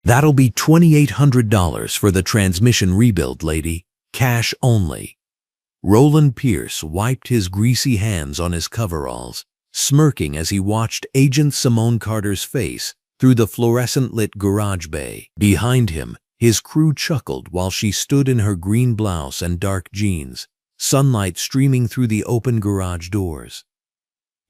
"That'll be $2,800 for the transmission rebuild, lady. Cash only." Roland Pierce wiped his greasy hands on his coveralls, smirking as he watched Agent Simone Carter's face through the fluorescent-lit garage bay. Behind him, his crew chuckled while she stood in her green blouse and dark jeans, sunlight streaming through the open garage doors.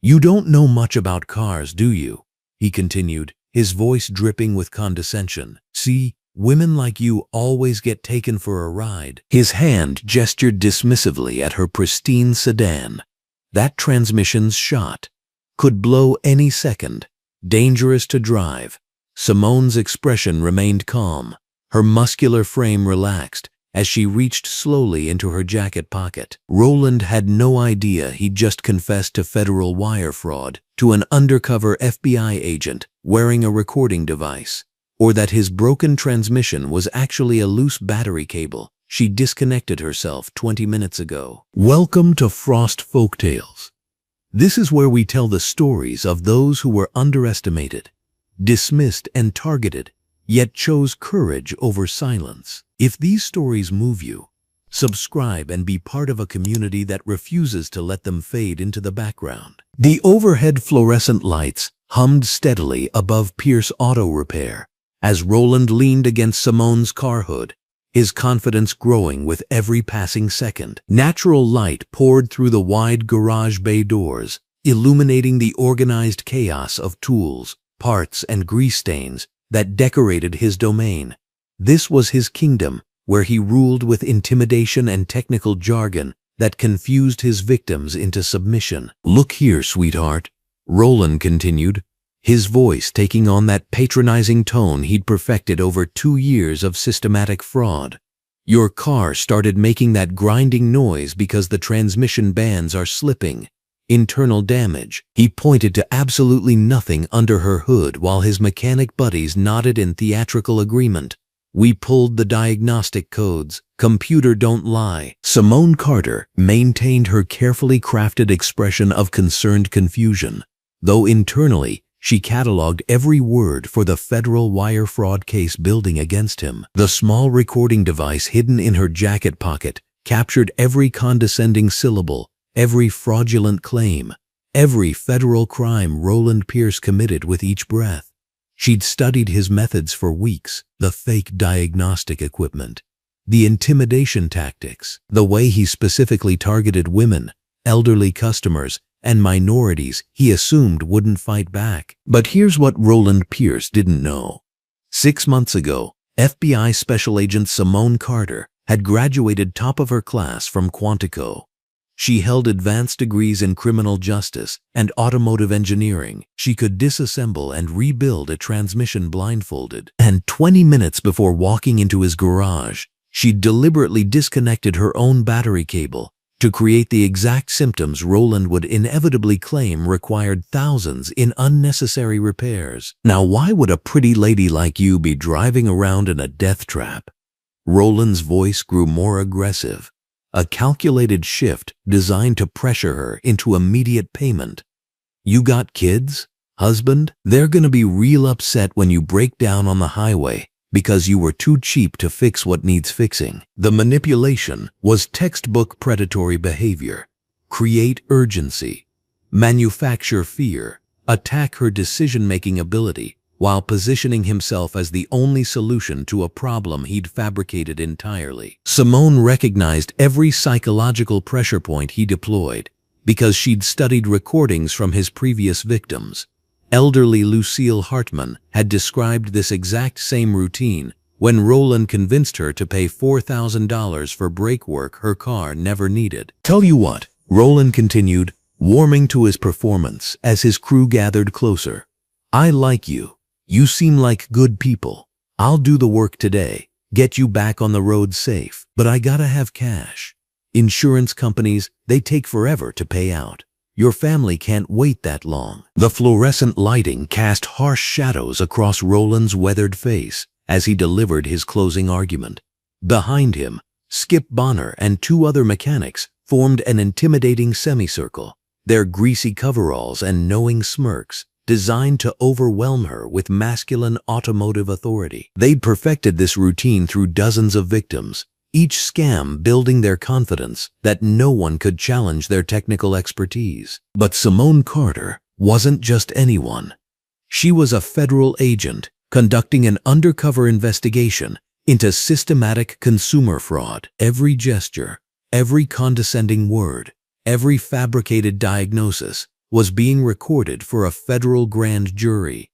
"You don't know much about cars, do you?" he continued, his voice dripping with condescension. "See, women like you always get taken for a ride." His hand gestured dismissively at her pristine sedan. "That transmission's shot. Could blow any second. Dangerous to drive." Simone's expression remained calm. Her muscular frame relaxed as she reached slowly into her jacket pocket. Roland had no idea he'd just confessed to federal wire fraud to an undercover FBI agent wearing a recording device, or that his broken transmission was actually a loose battery cable she disconnected herself 20 minutes ago. Welcome to Frost Folktales. This is where we tell the stories of those who were underestimated, dismissed and targeted, yet chose courage over silence. If these stories move you, subscribe and be part of a community that refuses to let them fade into the background. The overhead fluorescent lights hummed steadily above Pierce Auto Repair as Roland leaned against Simone's car hood, his confidence growing with every passing second. Natural light poured through the wide garage bay doors, illuminating the organized chaos of tools, parts, and grease stains that decorated his domain. This was his kingdom, where he ruled with intimidation and technical jargon that confused his victims into submission. "Look here, sweetheart," Roland continued, his voice taking on that patronizing tone he'd perfected over 2 years of systematic fraud. "Your car started making that grinding noise because the transmission bands are slipping. Internal damage." He pointed to absolutely nothing under her hood while his mechanic buddies nodded in theatrical agreement. "We pulled the diagnostic codes. Computer don't lie." Simone Carter maintained her carefully crafted expression of concerned confusion, though internally she cataloged every word for the federal wire fraud case building against him. The small recording device hidden in her jacket pocket captured every condescending syllable, every fraudulent claim, every federal crime Roland Pierce committed with each breath. She'd studied his methods for weeks, the fake diagnostic equipment, the intimidation tactics, the way he specifically targeted women, elderly customers, and minorities he assumed wouldn't fight back. But here's what Roland Pierce didn't know. 6 months ago, FBI Special Agent Simone Carter had graduated top of her class from Quantico. She held advanced degrees in criminal justice and automotive engineering. She could disassemble and rebuild a transmission blindfolded. And 20 minutes before walking into his garage, she deliberately disconnected her own battery cable to create the exact symptoms Roland would inevitably claim required thousands in unnecessary repairs. "Now why would a pretty lady like you be driving around in a death trap?" Roland's voice grew more aggressive, a calculated shift designed to pressure her into immediate payment. "You got kids? Husband? They're gonna be real upset when you break down on the highway because you were too cheap to fix what needs fixing." The manipulation was textbook predatory behavior. Create urgency, manufacture fear, attack her decision-making ability while positioning himself as the only solution to a problem he'd fabricated entirely. Simone recognized every psychological pressure point he deployed because she'd studied recordings from his previous victims. Elderly Lucille Hartman had described this exact same routine when Roland convinced her to pay $4,000 for brake work her car never needed. "Tell you what," Roland continued, warming to his performance as his crew gathered closer. "I like you. You seem like good people. I'll do the work today, get you back on the road safe, but I gotta have cash. Insurance companies, they take forever to pay out. Your family can't wait that long." The fluorescent lighting cast harsh shadows across Roland's weathered face as he delivered his closing argument. Behind him, Skip Bonner and 2 other mechanics formed an intimidating semicircle, their greasy coveralls and knowing smirks designed to overwhelm her with masculine automotive authority. They'd perfected this routine through dozens of victims, each scam building their confidence that no one could challenge their technical expertise. But Simone Carter wasn't just anyone. She was a federal agent conducting an undercover investigation into systematic consumer fraud. Every gesture, every condescending word, every fabricated diagnosis was being recorded for a federal grand jury.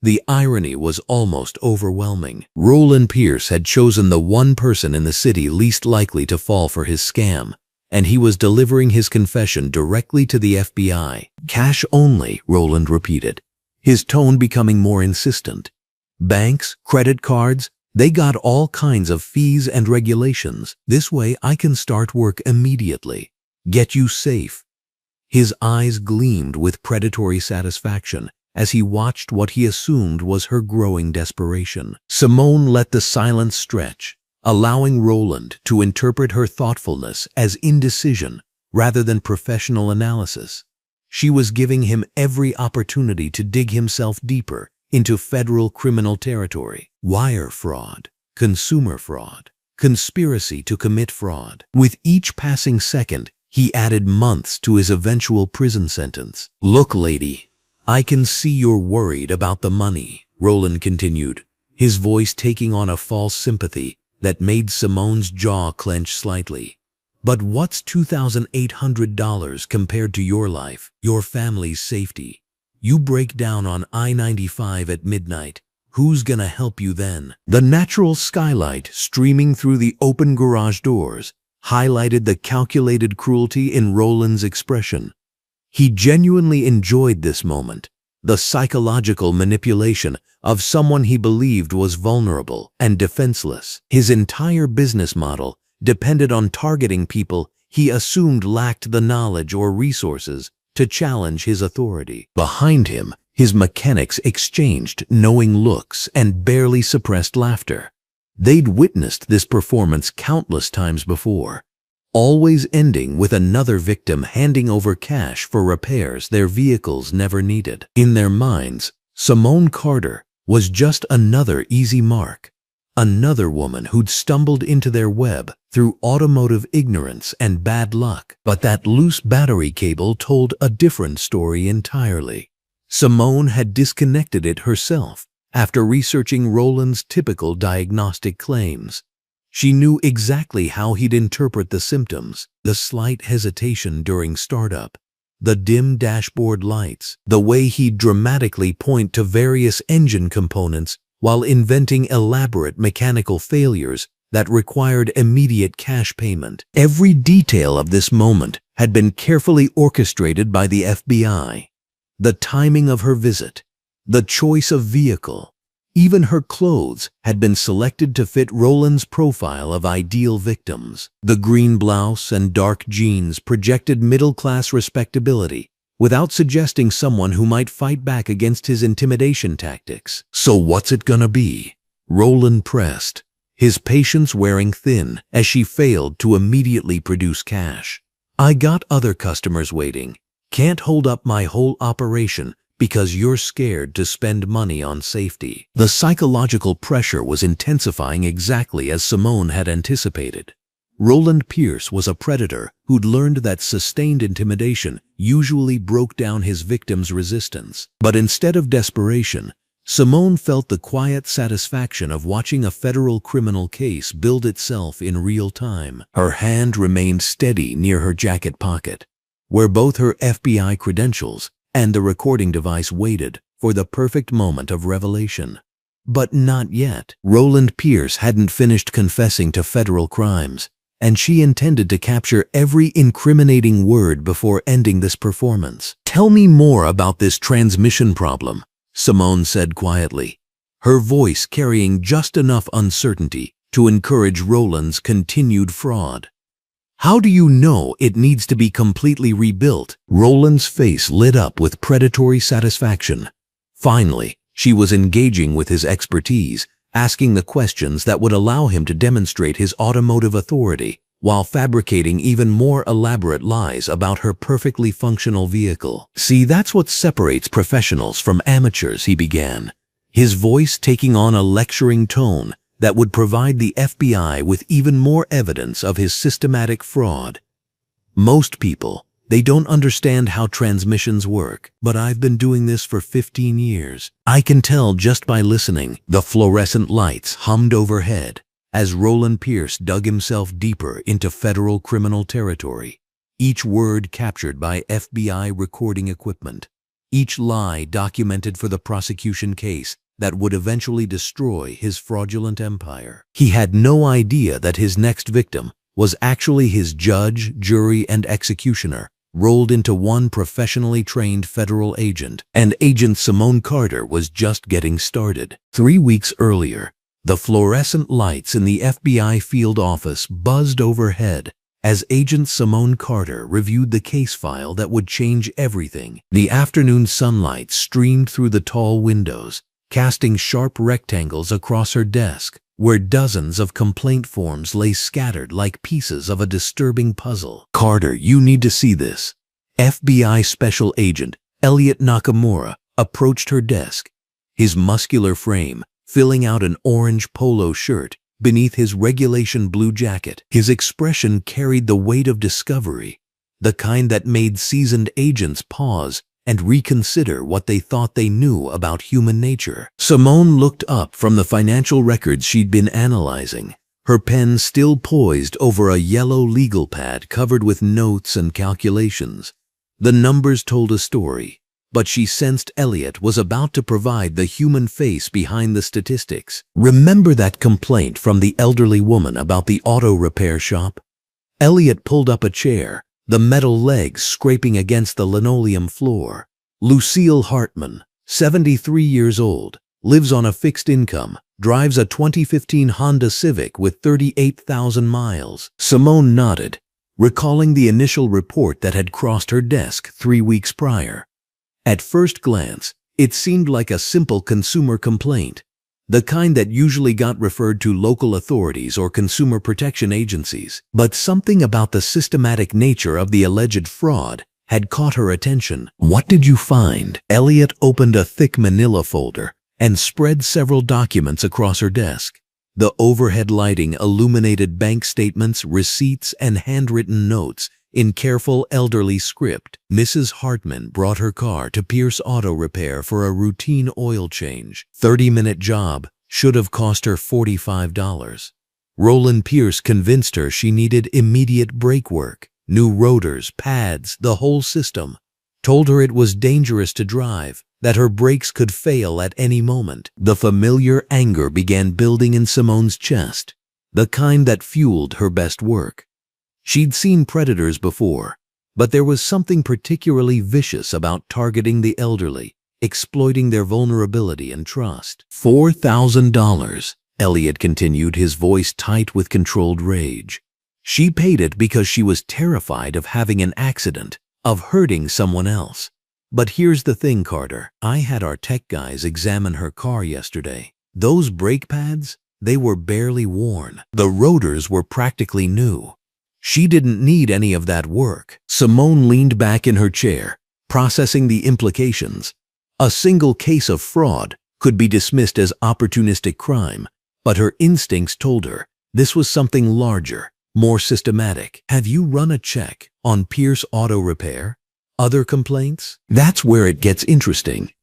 The irony was almost overwhelming. Roland Pierce had chosen the one person in the city least likely to fall for his scam, and he was delivering his confession directly to the FBI. Cash only, Roland repeated, his tone becoming more insistent. Banks, credit cards, they got all kinds of fees and regulations. This way I can start work immediately. Get you safe. His eyes gleamed with predatory satisfaction as he watched what he assumed was her growing desperation. Simone let the silence stretch, allowing Roland to interpret her thoughtfulness as indecision rather than professional analysis. She was giving him every opportunity to dig himself deeper into federal criminal territory. Wire fraud, consumer fraud, conspiracy to commit fraud. With each passing second, he added months to his eventual prison sentence. Look, lady, I can see you're worried about the money, Roland continued, his voice taking on a false sympathy that made Simone's jaw clench slightly. But what's $2,800 compared to your life, your family's safety? You break down on I-95 at midnight. Who's gonna help you then? The natural skylight streaming through the open garage doors highlighted the calculated cruelty in Roland's expression. He genuinely enjoyed this moment, the psychological manipulation of someone he believed was vulnerable and defenseless. His entire business model depended on targeting people he assumed lacked the knowledge or resources to challenge his authority. Behind him, his mechanics exchanged knowing looks and barely suppressed laughter. They'd witnessed this performance countless times before, always ending with another victim handing over cash for repairs their vehicles never needed. In their minds, Simone Carter was just another easy mark, another woman who'd stumbled into their web through automotive ignorance and bad luck. But that loose battery cable told a different story entirely. Simone had disconnected it herself after researching Roland's typical diagnostic claims. She knew exactly how he'd interpret the symptoms, the slight hesitation during startup, the dim dashboard lights, the way he'd dramatically point to various engine components while inventing elaborate mechanical failures that required immediate cash payment. Every detail of this moment had been carefully orchestrated by the FBI. The timing of her visit, the choice of vehicle, even her clothes had been selected to fit Roland's profile of ideal victims. The green blouse and dark jeans projected middle-class respectability without suggesting someone who might fight back against his intimidation tactics. So what's it gonna be? Roland pressed, his patience wearing thin as she failed to immediately produce cash. I got other customers waiting. Can't hold up my whole operation because you're scared to spend money on safety. The psychological pressure was intensifying exactly as Simone had anticipated. Roland Pierce was a predator who'd learned that sustained intimidation usually broke down his victim's resistance. But instead of desperation, Simone felt the quiet satisfaction of watching a federal criminal case build itself in real time. Her hand remained steady near her jacket pocket, where both her FBI credentials and the recording device waited for the perfect moment of revelation. But not yet. Roland Pierce hadn't finished confessing to federal crimes, and she intended to capture every incriminating word before ending this performance. Tell me more about this transmission problem, Simone said quietly, her voice carrying just enough uncertainty to encourage Roland's continued fraud. How do you know it needs to be completely rebuilt? Roland's face lit up with predatory satisfaction. Finally, she was engaging with his expertise, asking the questions that would allow him to demonstrate his automotive authority while fabricating even more elaborate lies about her perfectly functional vehicle. "See, that's what separates professionals from amateurs," he began, his voice taking on a lecturing tone that would provide the FBI with even more evidence of his systematic fraud. "Most people, they don't understand how transmissions work, but I've been doing this for 15 years. I can tell just by listening." The fluorescent lights hummed overhead as Roland Pierce dug himself deeper into federal criminal territory, each word captured by FBI recording equipment, each lie documented for the prosecution case that would eventually destroy his fraudulent empire. He had no idea that his next victim was actually his judge, jury, and executioner, rolled into one professionally trained federal agent. And Agent Simone Carter was just getting started. 3 weeks earlier, the fluorescent lights in the FBI field office buzzed overhead as Agent Simone Carter reviewed the case file that would change everything. The afternoon sunlight streamed through the tall windows, casting sharp rectangles across her desk, where dozens of complaint forms lay scattered like pieces of a disturbing puzzle. "Carter, you need to see this." FBI Special Agent Elliot Nakamura approached her desk, his muscular frame filling out an orange polo shirt beneath his regulation blue jacket. His expression carried the weight of discovery, the kind that made seasoned agents pause and reconsider what they thought they knew about human nature. Simone looked up from the financial records she'd been analyzing, her pen still poised over a yellow legal pad covered with notes and calculations. The numbers told a story, but she sensed Elliot was about to provide the human face behind the statistics. "Remember that complaint from the elderly woman about the auto repair shop?" Elliot pulled up a chair, the metal legs scraping against the linoleum floor. "Lucille Hartman, 73 years old, lives on a fixed income, drives a 2015 Honda Civic with 38,000 miles. Simone nodded, recalling the initial report that had crossed her desk 3 weeks prior. At first glance, it seemed like a simple consumer complaint, the kind that usually got referred to local authorities or consumer protection agencies. But something about the systematic nature of the alleged fraud had caught her attention. "What did you find?" Elliot opened a thick manila folder and spread several documents across her desk. The overhead lighting illuminated bank statements, receipts, and handwritten notes in careful elderly script. Mrs. Hartman brought her car to Pierce Auto Repair for a routine oil change. 30-minute job should have cost her $45. Roland Pierce convinced her she needed immediate brake work, new rotors, pads, the whole system. Told her it was dangerous to drive, that her brakes could fail at any moment. The familiar anger began building in Simone's chest, the kind that fueled her best work. She'd seen predators before, but there was something particularly vicious about targeting the elderly, exploiting their vulnerability and trust. $4,000, Elliot continued, his voice tight with controlled rage. She paid it because she was terrified of having an accident, of hurting someone else. But here's the thing, Carter. I had our tech guys examine her car yesterday. Those brake pads, they were barely worn. The rotors were practically new. She didn't need any of that work. Simone leaned back in her chair, processing the implications. A single case of fraud could be dismissed as opportunistic crime, but her instincts told her this was something larger, more systematic. "Have you run a check on Pierce Auto Repair? Other complaints?" That's where it gets interesting.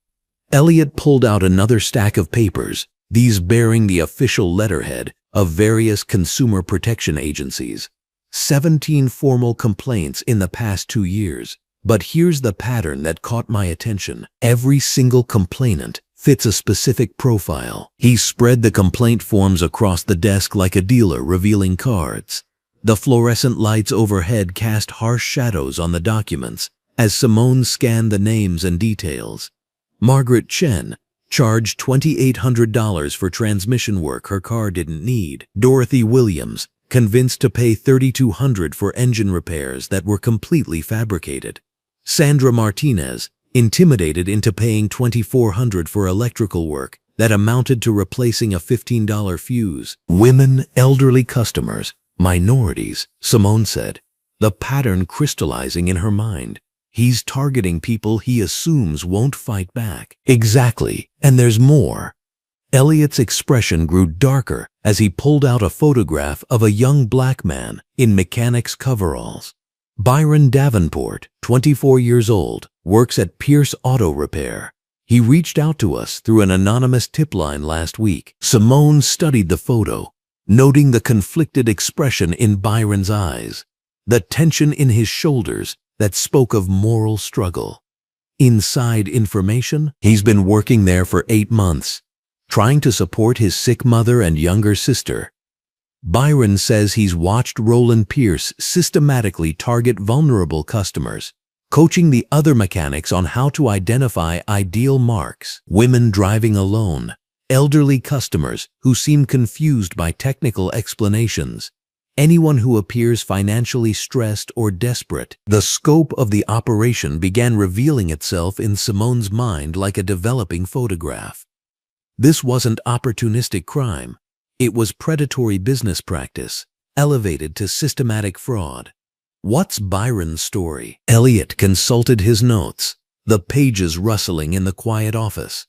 Elliot pulled out another stack of papers, these bearing the official letterhead of various consumer protection agencies. 17 formal complaints in the past 2 years. But here's the pattern that caught my attention. Every single complainant fits a specific profile. He spread the complaint forms across the desk like a dealer revealing cards. The fluorescent lights overhead cast harsh shadows on the documents as Simone scanned the names and details. Margaret Chen charged $2,800 for transmission work her car didn't need. Dorothy Williams, convinced to pay $3,200 for engine repairs that were completely fabricated. Sandra Martinez, intimidated into paying $2,400 for electrical work that amounted to replacing a $15 fuse. Women, elderly customers, Minorities, Simone said, the pattern crystallizing in her mind. He's targeting people he assumes won't fight back. Exactly, and there's more. Elliot's expression grew darker as he pulled out a photograph of a young black man in mechanic's coveralls. Byron Davenport, 24 years old, works at Pierce Auto Repair. He reached out to us through an anonymous tip line last week. Simone studied the photo, noting the conflicted expression in Byron's eyes, the tension in his shoulders that spoke of moral struggle. Inside information, he's been working there for 8 months, trying to support his sick mother and younger sister. Byron says he's watched Roland Pierce systematically target vulnerable customers, coaching the other mechanics on how to identify ideal marks: women driving alone, elderly customers who seem confused by technical explanations, anyone who appears financially stressed or desperate. The scope of the operation began revealing itself in Simone's mind like a developing photograph. This wasn't opportunistic crime. It was predatory business practice, elevated to systematic fraud. What's Byron's story? Elliot consulted his notes, the pages rustling in the quiet office.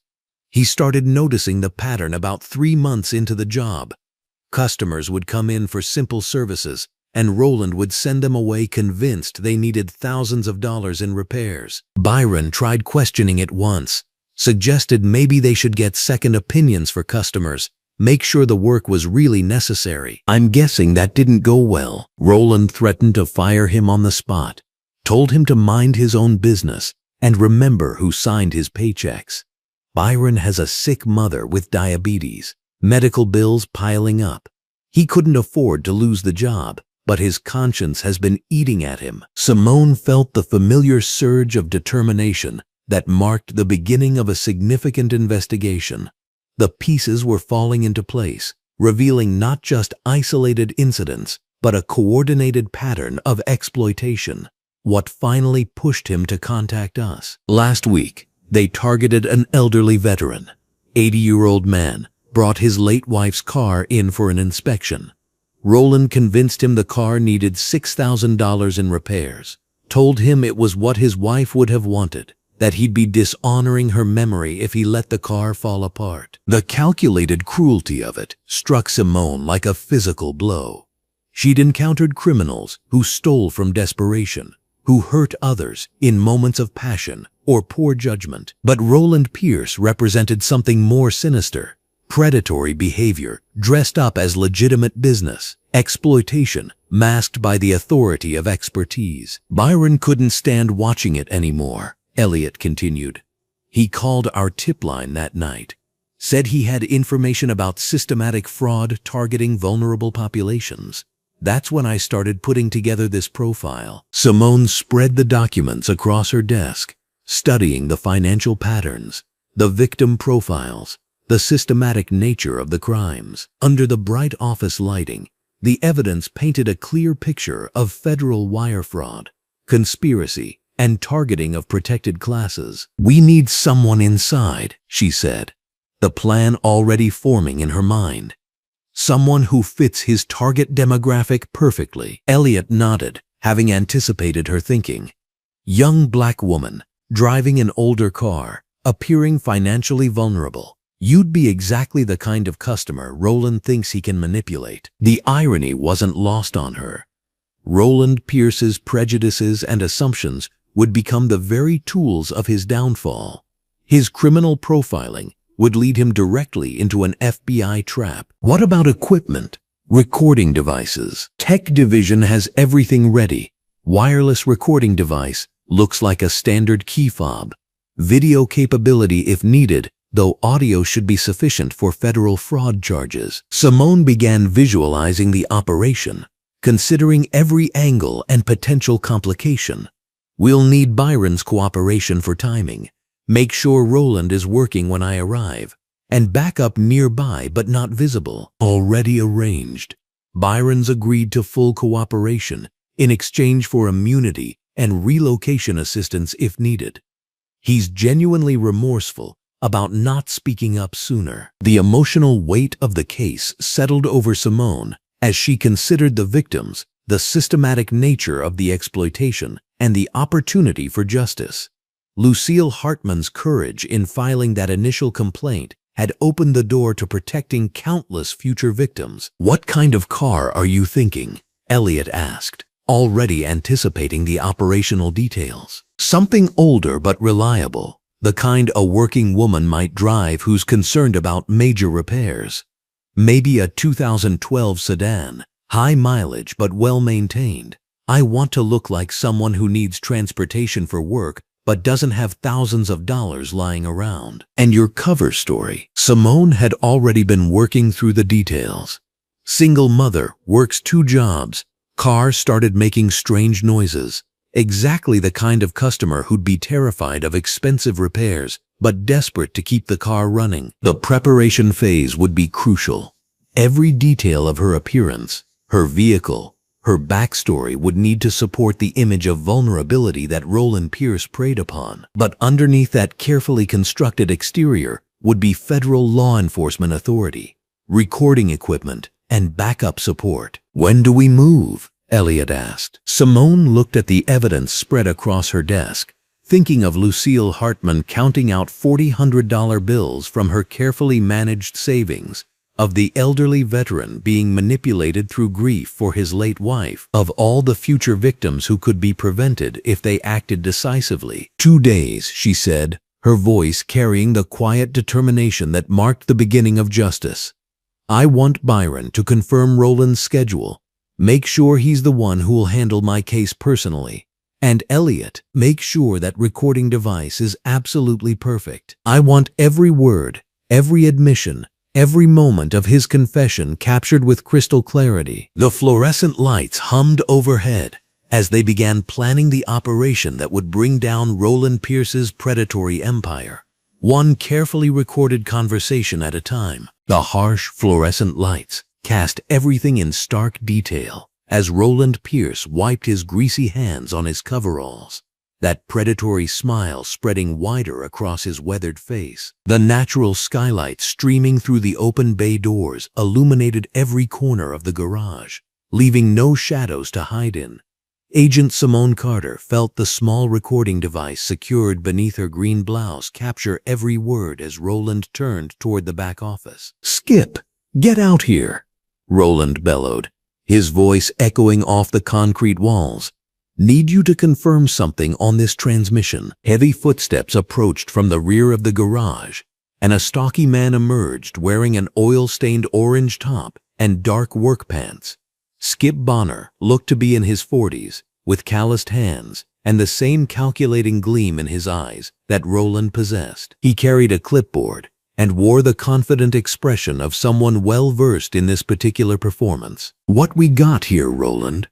He started noticing the pattern about 3 months into the job. Customers would come in for simple services, and Roland would send them away convinced they needed thousands of dollars in repairs. Byron tried questioning it once, suggested maybe they should get second opinions for customers, make sure the work was really necessary. I'm guessing that didn't go well. Roland threatened to fire him on the spot, told him to mind his own business and remember who signed his paychecks. Byron has a sick mother with diabetes, medical bills piling up. He couldn't afford to lose the job, but his conscience has been eating at him. Simone felt the familiar surge of determination that marked the beginning of a significant investigation. The pieces were falling into place, revealing not just isolated incidents, but a coordinated pattern of exploitation. What finally pushed him to contact us? Last week, they targeted an elderly veteran. 80-year-old man brought his late wife's car in for an inspection. Roland convinced him the car needed $6,000 in repairs, told him it was what his wife would have wanted, that he'd be dishonoring her memory if he let the car fall apart. The calculated cruelty of it struck Simone like a physical blow. She'd encountered criminals who stole from desperation, who hurt others in moments of passion or poor judgment. But Roland Pierce represented something more sinister: predatory behavior dressed up as legitimate business, exploitation masked by the authority of expertise. Byron couldn't stand watching it anymore. Elliot continued. He called our tip line that night, said he had information about systematic fraud targeting vulnerable populations. That's when I started putting together this profile. Simone spread the documents across her desk, studying the financial patterns, the victim profiles, the systematic nature of the crimes. Under the bright office lighting, the evidence painted a clear picture of federal wire fraud, conspiracy, and targeting of protected classes. We need someone inside, she said, the plan already forming in her mind. Someone who fits his target demographic perfectly. Elliot nodded, having anticipated her thinking. Young black woman, driving an older car, appearing financially vulnerable. You'd be exactly the kind of customer Roland thinks he can manipulate. The irony wasn't lost on her. Roland Pierce's prejudices and assumptions would become the very tools of his downfall. His criminal profiling would lead him directly into an FBI trap. What about equipment? Recording devices. Tech division has everything ready. Wireless recording device looks like a standard key fob. Video capability if needed, though audio should be sufficient for federal fraud charges. Simone began visualizing the operation, considering every angle and potential complication. We'll need Byron's cooperation for timing. Make sure Roland is working when I arrive, and back up nearby but not visible. Already arranged. Byron's agreed to full cooperation in exchange for immunity and relocation assistance if needed. He's genuinely remorseful about not speaking up sooner. The emotional weight of the case settled over Simone as she considered the victims, the systematic nature of the exploitation, and the opportunity for justice. Lucille Hartman's courage in filing that initial complaint had opened the door to protecting countless future victims. "What kind of car are you thinking?" Elliot asked, already anticipating the operational details. "Something older but reliable, the kind a working woman might drive who's concerned about major repairs. Maybe a 2012 sedan, high mileage but well-maintained. I want to look like someone who needs transportation for work but doesn't have thousands of dollars lying around." And your cover story? Simone had already been working through the details. Single mother, works 2 jobs, car started making strange noises. Exactly the kind of customer who'd be terrified of expensive repairs, but desperate to keep the car running. The preparation phase would be crucial. Every detail of her appearance, her vehicle, her backstory would need to support the image of vulnerability that Roland Pierce preyed upon. But underneath that carefully constructed exterior would be federal law enforcement authority, recording equipment, and backup support. "When do we move?" Elliot asked. Simone looked at the evidence spread across her desk, thinking of Lucille Hartman counting out $400 bills from her carefully managed savings, of the elderly veteran being manipulated through grief for his late wife, of all the future victims who could be prevented if they acted decisively. 2 days, she said, her voice carrying the quiet determination that marked the beginning of justice. "I want Byron to confirm Roland's schedule. Make sure he's the one who will handle my case personally. And Elliot, make sure that recording device is absolutely perfect. I want every word, every admission, every moment of his confession captured with crystal clarity." The fluorescent lights hummed overhead as they began planning the operation that would bring down Roland Pierce's predatory empire, one carefully recorded conversation at a time. The harsh fluorescent lights cast everything in stark detail as Roland Pierce wiped his greasy hands on his coveralls, that predatory smile spreading wider across his weathered face. The natural skylight streaming through the open bay doors illuminated every corner of the garage, leaving no shadows to hide in. Agent Simone Carter felt the small recording device secured beneath her green blouse capture every word as Roland turned toward the back office. "Skip, get out here," Roland bellowed, his voice echoing off the concrete walls. "Need you to confirm something on this transmission." Heavy footsteps approached from the rear of the garage, and a stocky man emerged wearing an oil-stained orange top and dark work pants. Skip Bonner looked to be in his 40s, with calloused hands and the same calculating gleam in his eyes that Roland possessed. He carried a clipboard and wore the confident expression of someone well-versed in this particular performance. "What we got here, Roland?"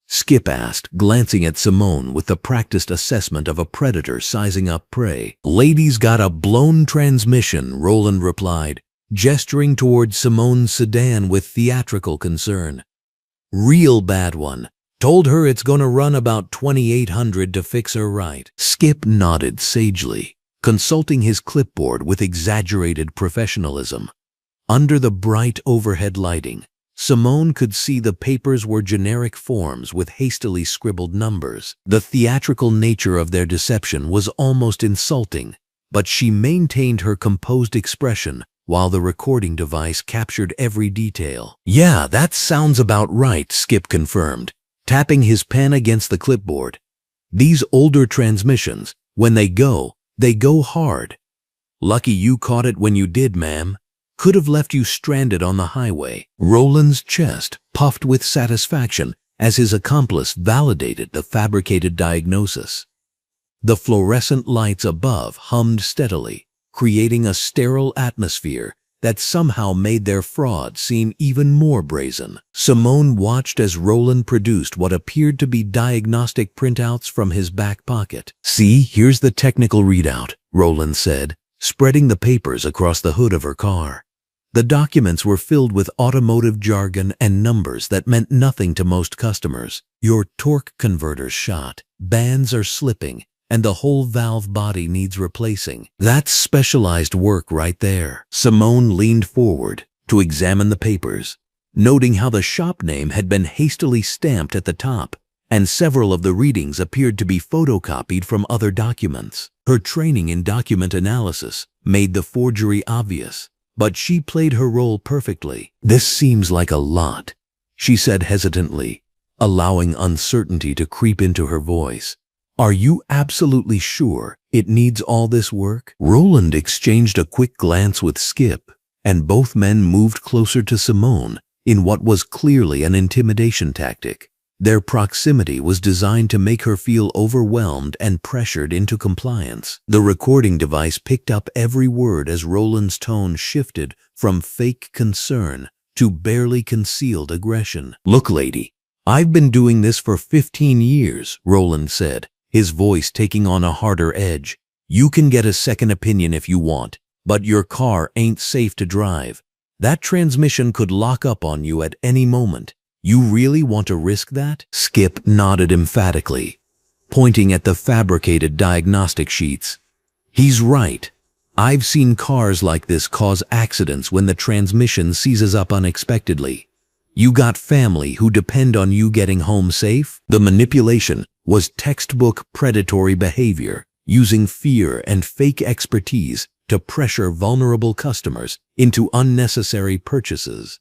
Skip asked, glancing at Simone with the practiced assessment of a predator sizing up prey. "Lady's got a blown transmission," Roland replied, gesturing toward Simone's sedan with theatrical concern. "Real bad one. Told her it's gonna run about $2,800 to fix her right." Skip nodded sagely, consulting his clipboard with exaggerated professionalism. Under the bright overhead lighting, Simone could see the papers were generic forms with hastily scribbled numbers. The theatrical nature of their deception was almost insulting, but she maintained her composed expression while the recording device captured every detail. "Yeah, that sounds about right," Skip confirmed, tapping his pen against the clipboard. "These older transmissions, when they go hard. Lucky you caught it when you did, ma'am. Could have left you stranded on the highway." Roland's chest puffed with satisfaction as his accomplice validated the fabricated diagnosis. The fluorescent lights above hummed steadily, creating a sterile atmosphere that somehow made their fraud seem even more brazen. Simone watched as Roland produced what appeared to be diagnostic printouts from his back pocket. "See, here's the technical readout," Roland said, spreading the papers across the hood of her car. The documents were filled with automotive jargon and numbers that meant nothing to most customers. "Your torque converter's shot, bands are slipping, and the whole valve body needs replacing. That's specialized work right there." Simone leaned forward to examine the papers, noting how the shop name had been hastily stamped at the top, and several of the readings appeared to be photocopied from other documents. Her training in document analysis made the forgery obvious, but she played her role perfectly. "This seems like a lot," she said hesitantly, allowing uncertainty to creep into her voice. "Are you absolutely sure it needs all this work?" Roland exchanged a quick glance with Skip, and both men moved closer to Simone in what was clearly an intimidation tactic. Their proximity was designed to make her feel overwhelmed and pressured into compliance. The recording device picked up every word as Roland's tone shifted from fake concern to barely concealed aggression. "Look, lady, I've been doing this for 15 years, Roland said, his voice taking on a harder edge. "You can get a second opinion if you want, but your car ain't safe to drive. That transmission could lock up on you at any moment. You really want to risk that?" Skip nodded emphatically, pointing at the fabricated diagnostic sheets. "He's right. I've seen cars like this cause accidents when the transmission seizes up unexpectedly. You got family who depend on you getting home safe." The manipulation was textbook predatory behavior, using fear and fake expertise to pressure vulnerable customers into unnecessary purchases.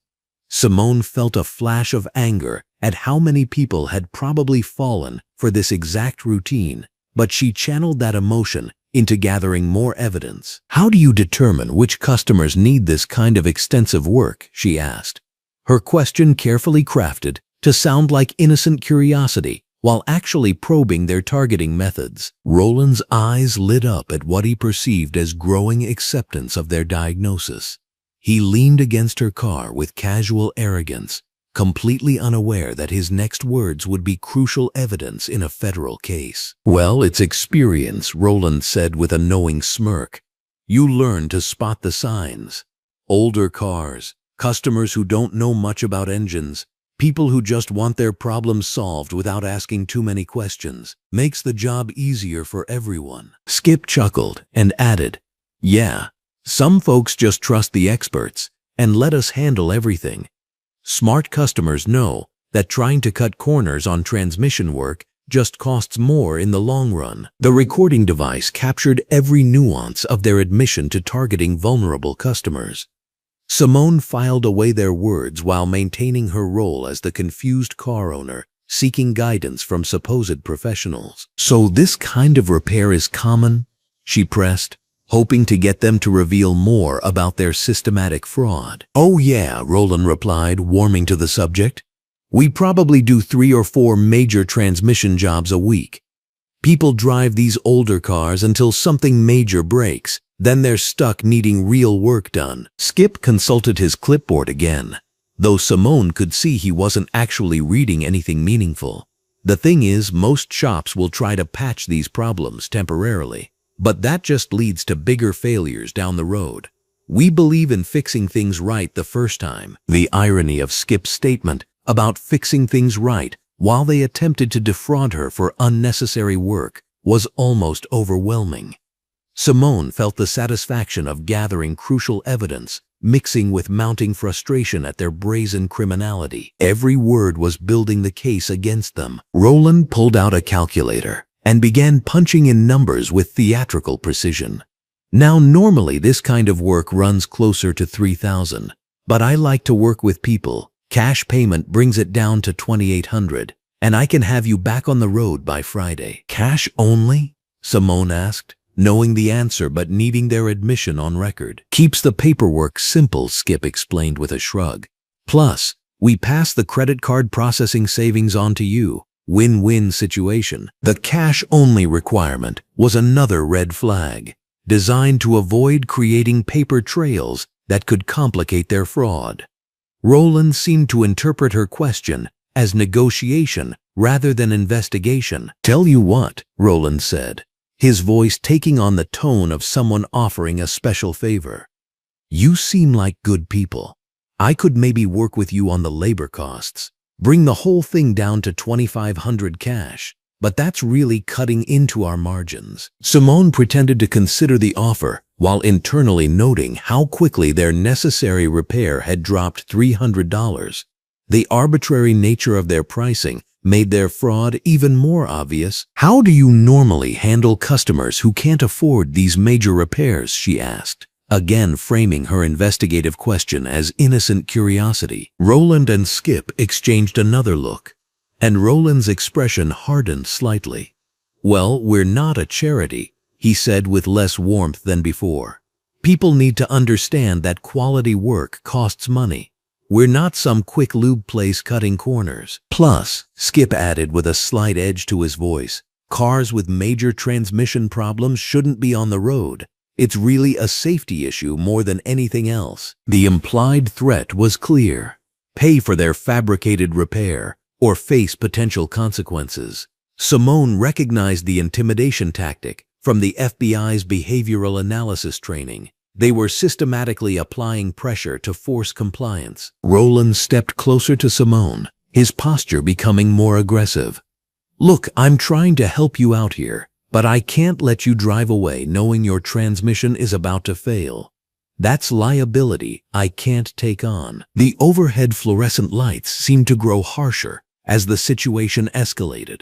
Simone felt a flash of anger at how many people had probably fallen for this exact routine, but she channeled that emotion into gathering more evidence. "How do you determine which customers need this kind of extensive work?" she asked, her question carefully crafted to sound like innocent curiosity while actually probing their targeting methods. Roland's eyes lit up at what he perceived as growing acceptance of their diagnosis. He leaned against her car with casual arrogance, completely unaware that his next words would be crucial evidence in a federal case. "Well, it's experience," Roland said with a knowing smirk. "You learn to spot the signs. Older cars, customers who don't know much about engines, people who just want their problems solved without asking too many questions. Makes the job easier for everyone." Skip chuckled and added, "Yeah, some folks just trust the experts and let us handle everything. Smart customers know that trying to cut corners on transmission work just costs more in the long run." The recording device captured every nuance of their admission to targeting vulnerable customers. Simone filed away their words while maintaining her role as the confused car owner, seeking guidance from supposed professionals. "So this kind of repair is common?" she pressed, hoping to get them to reveal more about their systematic fraud. "Oh yeah," Roland replied, warming to the subject. "We probably do 3 or 4 major transmission jobs a week. People drive these older cars until something major breaks. Then they're stuck needing real work done." Skip consulted his clipboard again, though Simone could see he wasn't actually reading anything meaningful. "The thing is, most shops will try to patch these problems temporarily, but that just leads to bigger failures down the road. We believe in fixing things right the first time." The irony of Skip's statement about fixing things right while they attempted to defraud her for unnecessary work was almost overwhelming. Simone felt the satisfaction of gathering crucial evidence, mixing with mounting frustration at their brazen criminality. Every word was building the case against them. Roland pulled out a calculator and began punching in numbers with theatrical precision. "Now, normally this kind of work runs closer to $3,000, but I like to work with people. Cash payment brings it down to $2,800, and I can have you back on the road by Friday." "Cash only?" Simone asked, knowing the answer but needing their admission on record. "Keeps the paperwork simple," Skip explained with a shrug. "Plus, we pass the credit card processing savings on to you. Win-win situation." The cash-only requirement was another red flag, designed to avoid creating paper trails that could complicate their fraud. Roland seemed to interpret her question as negotiation rather than investigation. "Tell you what," Roland said, his voice taking on the tone of someone offering a special favor. "You seem like good people. I could maybe work with you on the labor costs. Bring the whole thing down to $2,500 cash, but that's really cutting into our margins." Simone pretended to consider the offer while internally noting how quickly their necessary repair had dropped $300. The arbitrary nature of their pricing made their fraud even more obvious. "How do you normally handle customers who can't afford these major repairs?" she asked, again framing her investigative question as innocent curiosity. Roland and Skip exchanged another look, and Roland's expression hardened slightly. "Well, we're not a charity," he said with less warmth than before. "People need to understand that quality work costs money. We're not some quick lube place cutting corners. Plus," Skip added with a slight edge to his voice, "cars with major transmission problems shouldn't be on the road. It's really a safety issue more than anything else." The implied threat was clear: pay for their fabricated repair or face potential consequences. Simone recognized the intimidation tactic from the FBI's behavioral analysis training. They were systematically applying pressure to force compliance. Roland stepped closer to Simone, his posture becoming more aggressive. "Look, I'm trying to help you out here, but I can't let you drive away knowing your transmission is about to fail. That's liability I can't take on." The overhead fluorescent lights seemed to grow harsher as the situation escalated.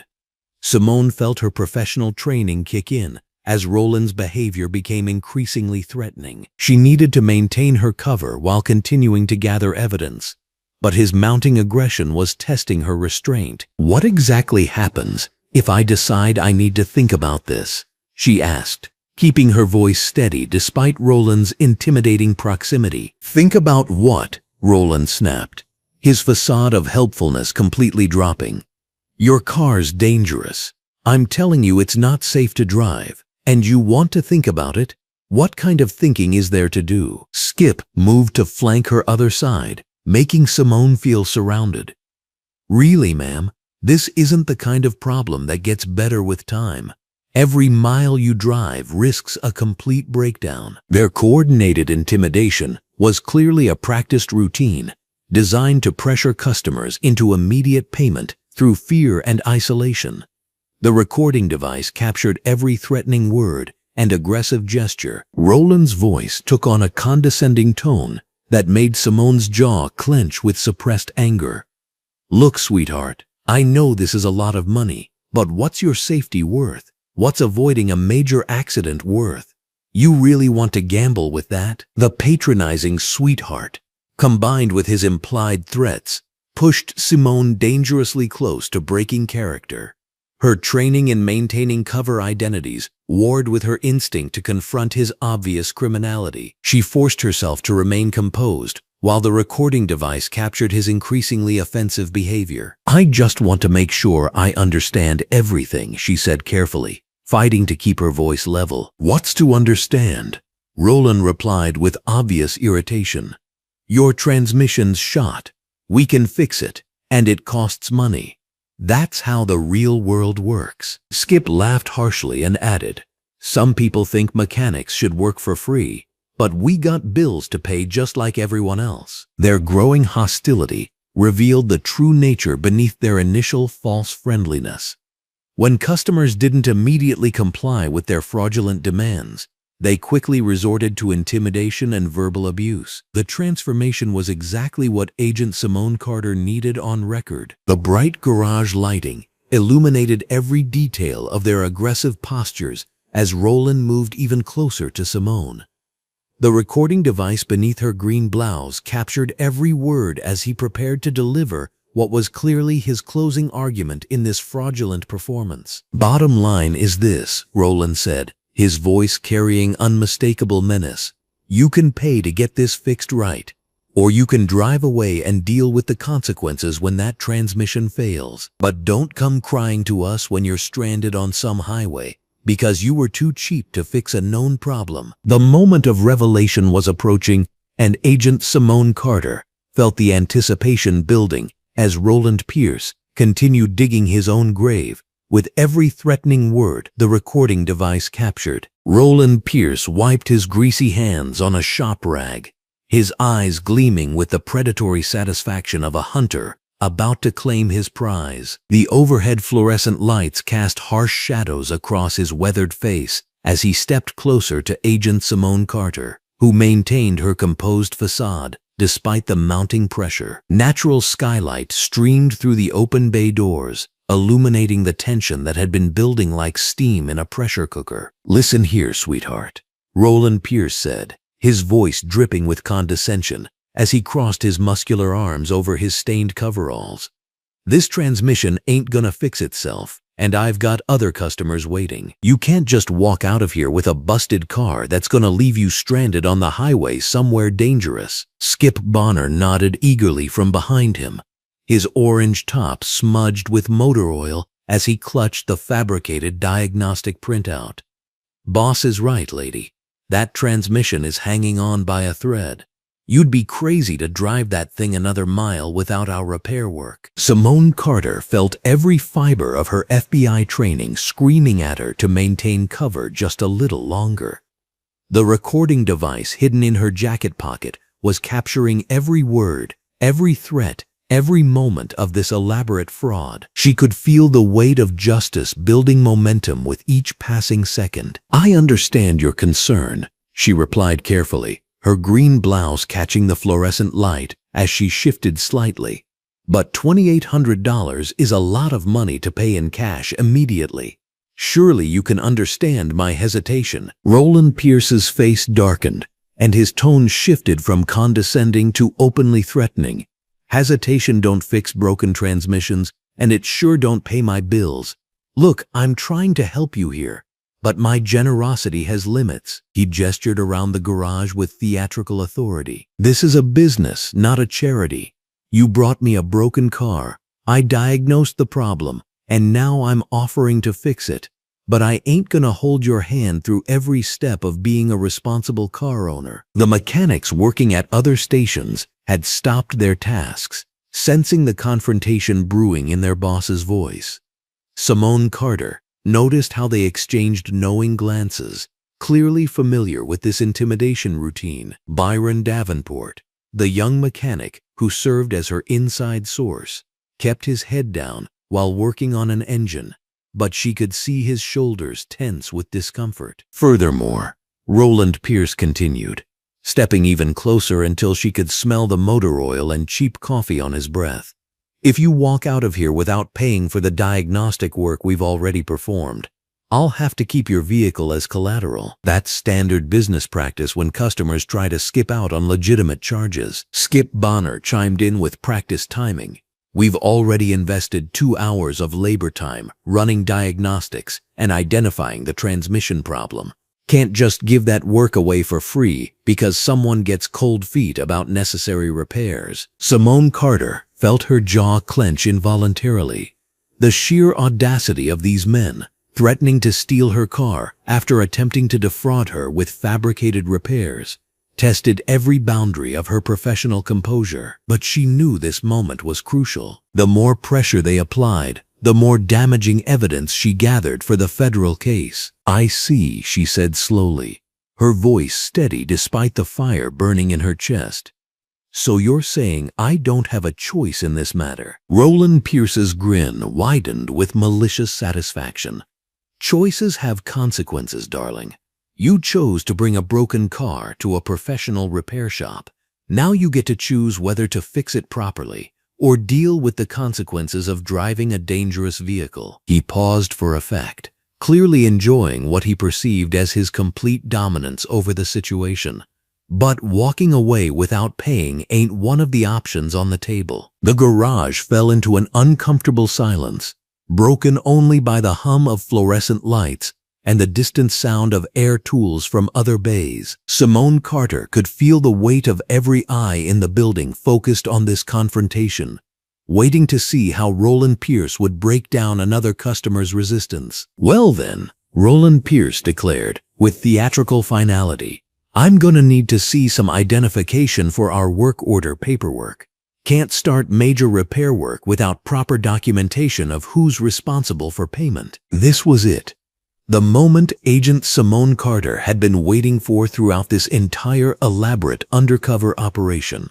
Simone felt her professional training kick in as Roland's behavior became increasingly threatening. She needed to maintain her cover while continuing to gather evidence, but his mounting aggression was testing her restraint. "What exactly happens if I decide I need to think about this?" she asked, keeping her voice steady despite Roland's intimidating proximity. "Think about what?" Roland snapped, his facade of helpfulness completely dropping. "Your car's dangerous. I'm telling you it's not safe to drive. And you want to think about it? What kind of thinking is there to do?" Skip moved to flank her other side, making Simone feel surrounded. "Really, ma'am, this isn't the kind of problem that gets better with time. Every mile you drive risks a complete breakdown." Their coordinated intimidation was clearly a practiced routine, designed to pressure customers into immediate payment through fear and isolation. The recording device captured every threatening word and aggressive gesture. Roland's voice took on a condescending tone that made Simone's jaw clench with suppressed anger. "Look, sweetheart, I know this is a lot of money, but what's your safety worth? What's avoiding a major accident worth? You really want to gamble with that?" The patronizing "sweetheart," combined with his implied threats, pushed Simone dangerously close to breaking character. Her training in maintaining cover identities warred with her instinct to confront his obvious criminality. She forced herself to remain composed while the recording device captured his increasingly offensive behavior. "I just want to make sure I understand everything," she said carefully, fighting to keep her voice level. "What's to understand?" Roland replied with obvious irritation. "Your transmission's shot. We can fix it, and it costs money. That's how the real world works." Skip laughed harshly and added, "Some people think mechanics should work for free, but we got bills to pay just like everyone else." Their growing hostility revealed the true nature beneath their initial false friendliness. When customers didn't immediately comply with their fraudulent demands, they quickly resorted to intimidation and verbal abuse. The transformation was exactly what Agent Simone Carter needed on record. The bright garage lighting illuminated every detail of their aggressive postures as Roland moved even closer to Simone. The recording device beneath her green blouse captured every word as he prepared to deliver what was clearly his closing argument in this fraudulent performance. "Bottom line is this," Roland said, his voice carrying unmistakable menace. "You can pay to get this fixed right, or you can drive away and deal with the consequences when that transmission fails. But don't come crying to us when you're stranded on some highway because you were too cheap to fix a known problem." The moment of revelation was approaching, and Agent Simone Carter felt the anticipation building as Roland Pierce continued digging his own grave with every threatening word the recording device captured. Roland Pierce wiped his greasy hands on a shop rag, his eyes gleaming with the predatory satisfaction of a hunter about to claim his prize. The overhead fluorescent lights cast harsh shadows across his weathered face as he stepped closer to Agent Simone Carter, who maintained her composed facade despite the mounting pressure. Natural skylight streamed through the open bay doors, illuminating the tension that had been building like steam in a pressure cooker. "Listen here, sweetheart," Roland Pierce said, his voice dripping with condescension as he crossed his muscular arms over his stained coveralls. "This transmission ain't gonna fix itself, and I've got other customers waiting. You can't just walk out of here with a busted car that's gonna leave you stranded on the highway somewhere dangerous." Skip Bonner nodded eagerly from behind him, his orange top smudged with motor oil as he clutched the fabricated diagnostic printout. "Boss is right, lady. That transmission is hanging on by a thread. You'd be crazy to drive that thing another mile without our repair work." Simone Carter felt every fiber of her FBI training screaming at her to maintain cover just a little longer. The recording device hidden in her jacket pocket was capturing every word, every threat, every moment of this elaborate fraud. She could feel the weight of justice building momentum with each passing second. "I understand your concern," she replied carefully, her green blouse catching the fluorescent light as she shifted slightly. "But $2,800 is a lot of money to pay in cash immediately. Surely you can understand my hesitation." Roland Pierce's face darkened, and his tone shifted from condescending to openly threatening. "Hesitation don't fix broken transmissions, and it sure don't pay my bills. Look, I'm trying to help you here, but my generosity has limits." He gestured around the garage with theatrical authority. "This is a business, not a charity. You brought me a broken car. I diagnosed the problem, and now I'm offering to fix it. But I ain't gonna hold your hand through every step of being a responsible car owner." The mechanics working at other stations had stopped their tasks, sensing the confrontation brewing in their boss's voice. Simone Carter noticed how they exchanged knowing glances, clearly familiar with this intimidation routine. Byron Davenport, the young mechanic who served as her inside source, kept his head down while working on an engine, but she could see his shoulders tense with discomfort. "Furthermore," Roland Pierce continued, stepping even closer until she could smell the motor oil and cheap coffee on his breath, "if you walk out of here without paying for the diagnostic work we've already performed, I'll have to keep your vehicle as collateral." That's standard business practice when customers try to skip out on legitimate charges. Skip Bonner chimed in with practiced timing. "We've already invested 2 hours of labor time running diagnostics and identifying the transmission problem. Can't just give that work away for free because someone gets cold feet about necessary repairs." Simone Carter felt her jaw clench involuntarily. The sheer audacity of these men, threatening to steal her car after attempting to defraud her with fabricated repairs, tested every boundary of her professional composure. But she knew this moment was crucial. The more pressure they applied, the more damaging evidence she gathered for the federal case. "I see," she said slowly, her voice steady despite the fire burning in her chest. "So you're saying I don't have a choice in this matter?" Roland Pierce's grin widened with malicious satisfaction. "Choices have consequences, darling. You chose to bring a broken car to a professional repair shop. Now you get to choose whether to fix it properly or deal with the consequences of driving a dangerous vehicle." He paused for effect, clearly enjoying what he perceived as his complete dominance over the situation. But walking away without paying ain't one of the options on the table. The garage fell into an uncomfortable silence, broken only by the hum of fluorescent lights and the distant sound of air tools from other bays. Simone Carter could feel the weight of every eye in the building focused on this confrontation, waiting to see how Roland Pierce would break down another customer's resistance. "Well then," Roland Pierce declared with theatrical finality, "I'm gonna need to see some identification for our work order paperwork. Can't start major repair work without proper documentation of who's responsible for payment." This was it. The moment Agent Simone Carter had been waiting for throughout this entire elaborate undercover operation.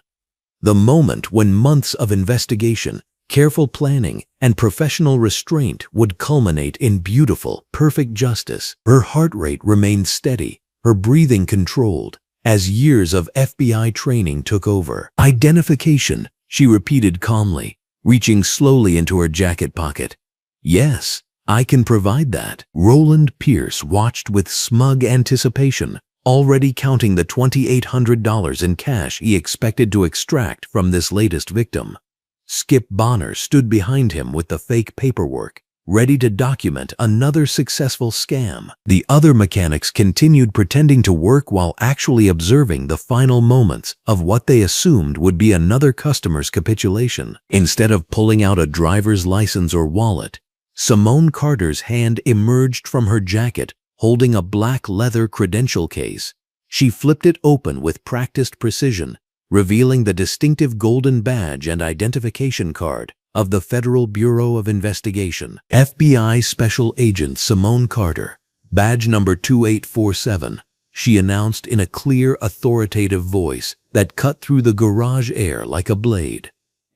The moment when months of investigation Careful planning and professional restraint would culminate in beautiful, perfect justice. Her heart rate remained steady, her breathing controlled, as years of FBI training took over. Identification, she repeated calmly, reaching slowly into her jacket pocket. Yes, I can provide that. Roland Pierce watched with smug anticipation, already counting the $2,800 in cash he expected to extract from this latest victim. Skip Bonner stood behind him with the fake paperwork, ready to document another successful scam. The other mechanics continued pretending to work while actually observing the final moments of what they assumed would be another customer's capitulation. Instead of pulling out a driver's license or wallet, Simone Carter's hand emerged from her jacket holding a black leather credential case. She flipped it open with practiced precision, revealing the distinctive golden badge and identification card of the Federal Bureau of Investigation. FBI Special Agent Simone Carter, badge number 2847, she announced in a clear, authoritative voice that cut through the garage air like a blade.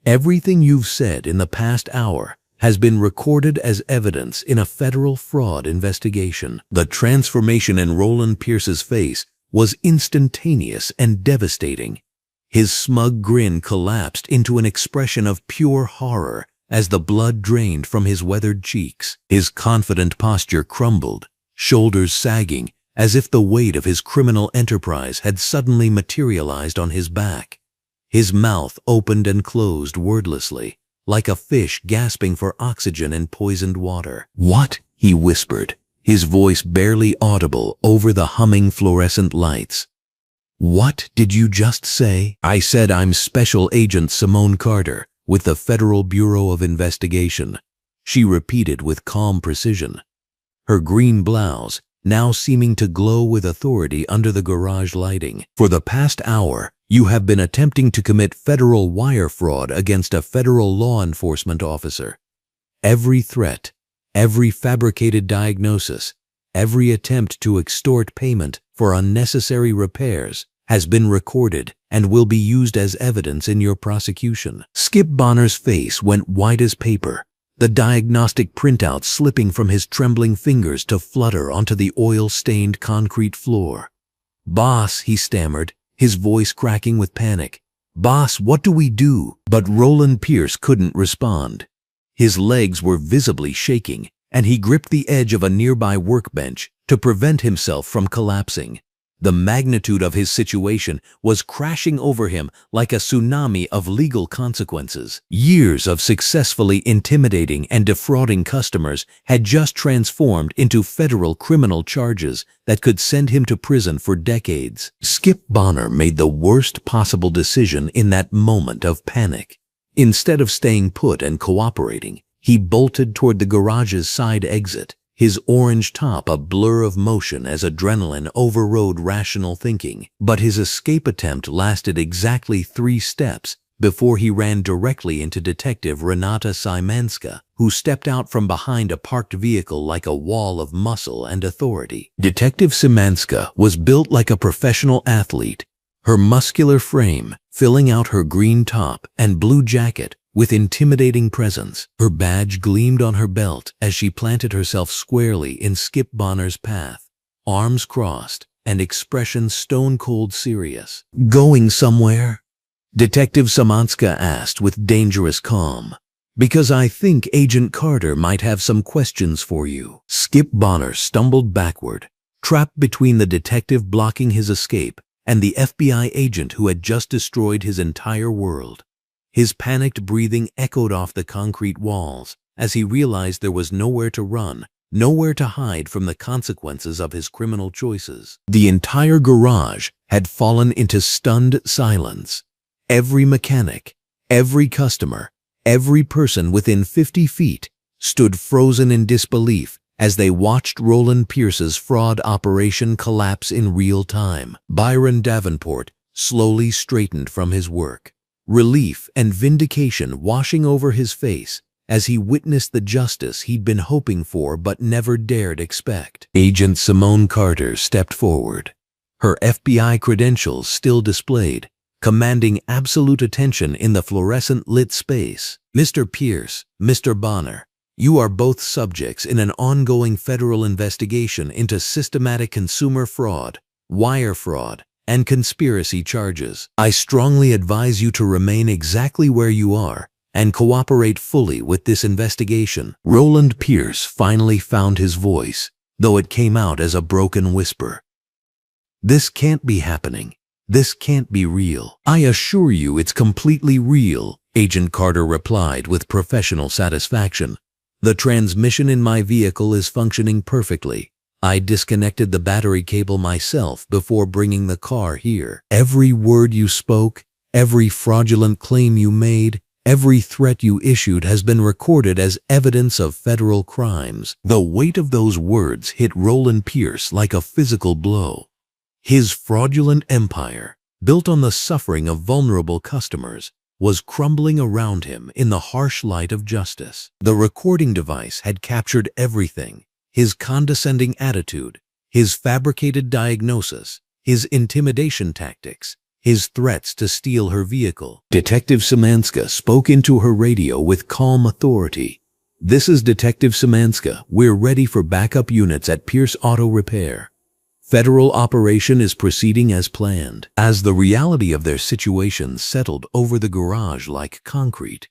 Everything you've said in the past hour has been recorded as evidence in a federal fraud investigation. The transformation in Roland Pierce's face was instantaneous and devastating. His smug grin collapsed into an expression of pure horror as the blood drained from his weathered cheeks. His confident posture crumbled, shoulders sagging, as if the weight of his criminal enterprise had suddenly materialized on his back. His mouth opened and closed wordlessly, like a fish gasping for oxygen in poisoned water. "What?" he whispered, his voice barely audible over the humming fluorescent lights. "What did you just say?" "I said I'm Special Agent Simone Carter with the Federal Bureau of Investigation," she repeated with calm precision. Her green blouse now seeming to glow with authority under the garage lighting. "For the past hour, you have been attempting to commit federal wire fraud against a federal law enforcement officer. Every threat, every fabricated diagnosis, every attempt to extort payment for unnecessary repairs has been recorded and will be used as evidence in your prosecution." Skip Bonner's face went white as paper, the diagnostic printout slipping from his trembling fingers to flutter onto the oil-stained concrete floor. "Boss," he stammered, his voice cracking with panic. "Boss, what do we do?" But Roland Pierce couldn't respond. His legs were visibly shaking, and he gripped the edge of a nearby workbench to prevent himself from collapsing. The magnitude of his situation was crashing over him like a tsunami of legal consequences. Years of successfully intimidating and defrauding customers had just transformed into federal criminal charges that could send him to prison for decades. Skip Bonner made the worst possible decision in that moment of panic. Instead of staying put and cooperating, he bolted toward the garage's side exit, his orange top a blur of motion as adrenaline overrode rational thinking. But his escape attempt lasted exactly 3 steps before he ran directly into Detective Renata Szymanska, who stepped out from behind a parked vehicle like a wall of muscle and authority. Detective Szymanska was built like a professional athlete, her muscular frame filling out her green top and blue jacket with intimidating presence. Her badge gleamed on her belt as she planted herself squarely in Skip Bonner's path, arms crossed and expression stone-cold serious. "Going somewhere?" Detective Szymanska asked with dangerous calm. "Because I think Agent Carter might have some questions for you." Skip Bonner stumbled backward, trapped between the detective blocking his escape and the FBI agent who had just destroyed his entire world. His panicked breathing echoed off the concrete walls as he realized there was nowhere to run, nowhere to hide from the consequences of his criminal choices. The entire garage had fallen into stunned silence. Every mechanic, every customer, every person within 50 feet stood frozen in disbelief as they watched Roland Pierce's fraud operation collapse in real time. Byron Davenport slowly straightened from his work, relief and vindication washing over his face as he witnessed the justice he'd been hoping for but never dared expect. Agent Simone Carter stepped forward, her FBI credentials still displayed, commanding absolute attention in the fluorescent-lit space. Mr. Pierce, Mr. Bonner, you are both subjects in an ongoing federal investigation into systematic consumer fraud, wire fraud, and conspiracy charges. I strongly advise you to remain exactly where you are and cooperate fully with this investigation. Roland Pierce finally found his voice, though it came out as a broken whisper. This can't be happening. This can't be real. I assure you it's completely real, Agent Carter replied with professional satisfaction. The transmission in my vehicle is functioning perfectly. I disconnected the battery cable myself before bringing the car here. Every word you spoke, every fraudulent claim you made, every threat you issued has been recorded as evidence of federal crimes. The weight of those words hit Roland Pierce like a physical blow. His fraudulent empire, built on the suffering of vulnerable customers, was crumbling around him in the harsh light of justice. The recording device had captured everything: his condescending attitude, his fabricated diagnosis, his intimidation tactics, his threats to steal her vehicle. Detective Szymanska spoke into her radio with calm authority. "This is Detective Szymanska. We're ready for backup units at Pierce Auto Repair. Federal operation is proceeding as planned." As the reality of their situation settled over the garage like concrete,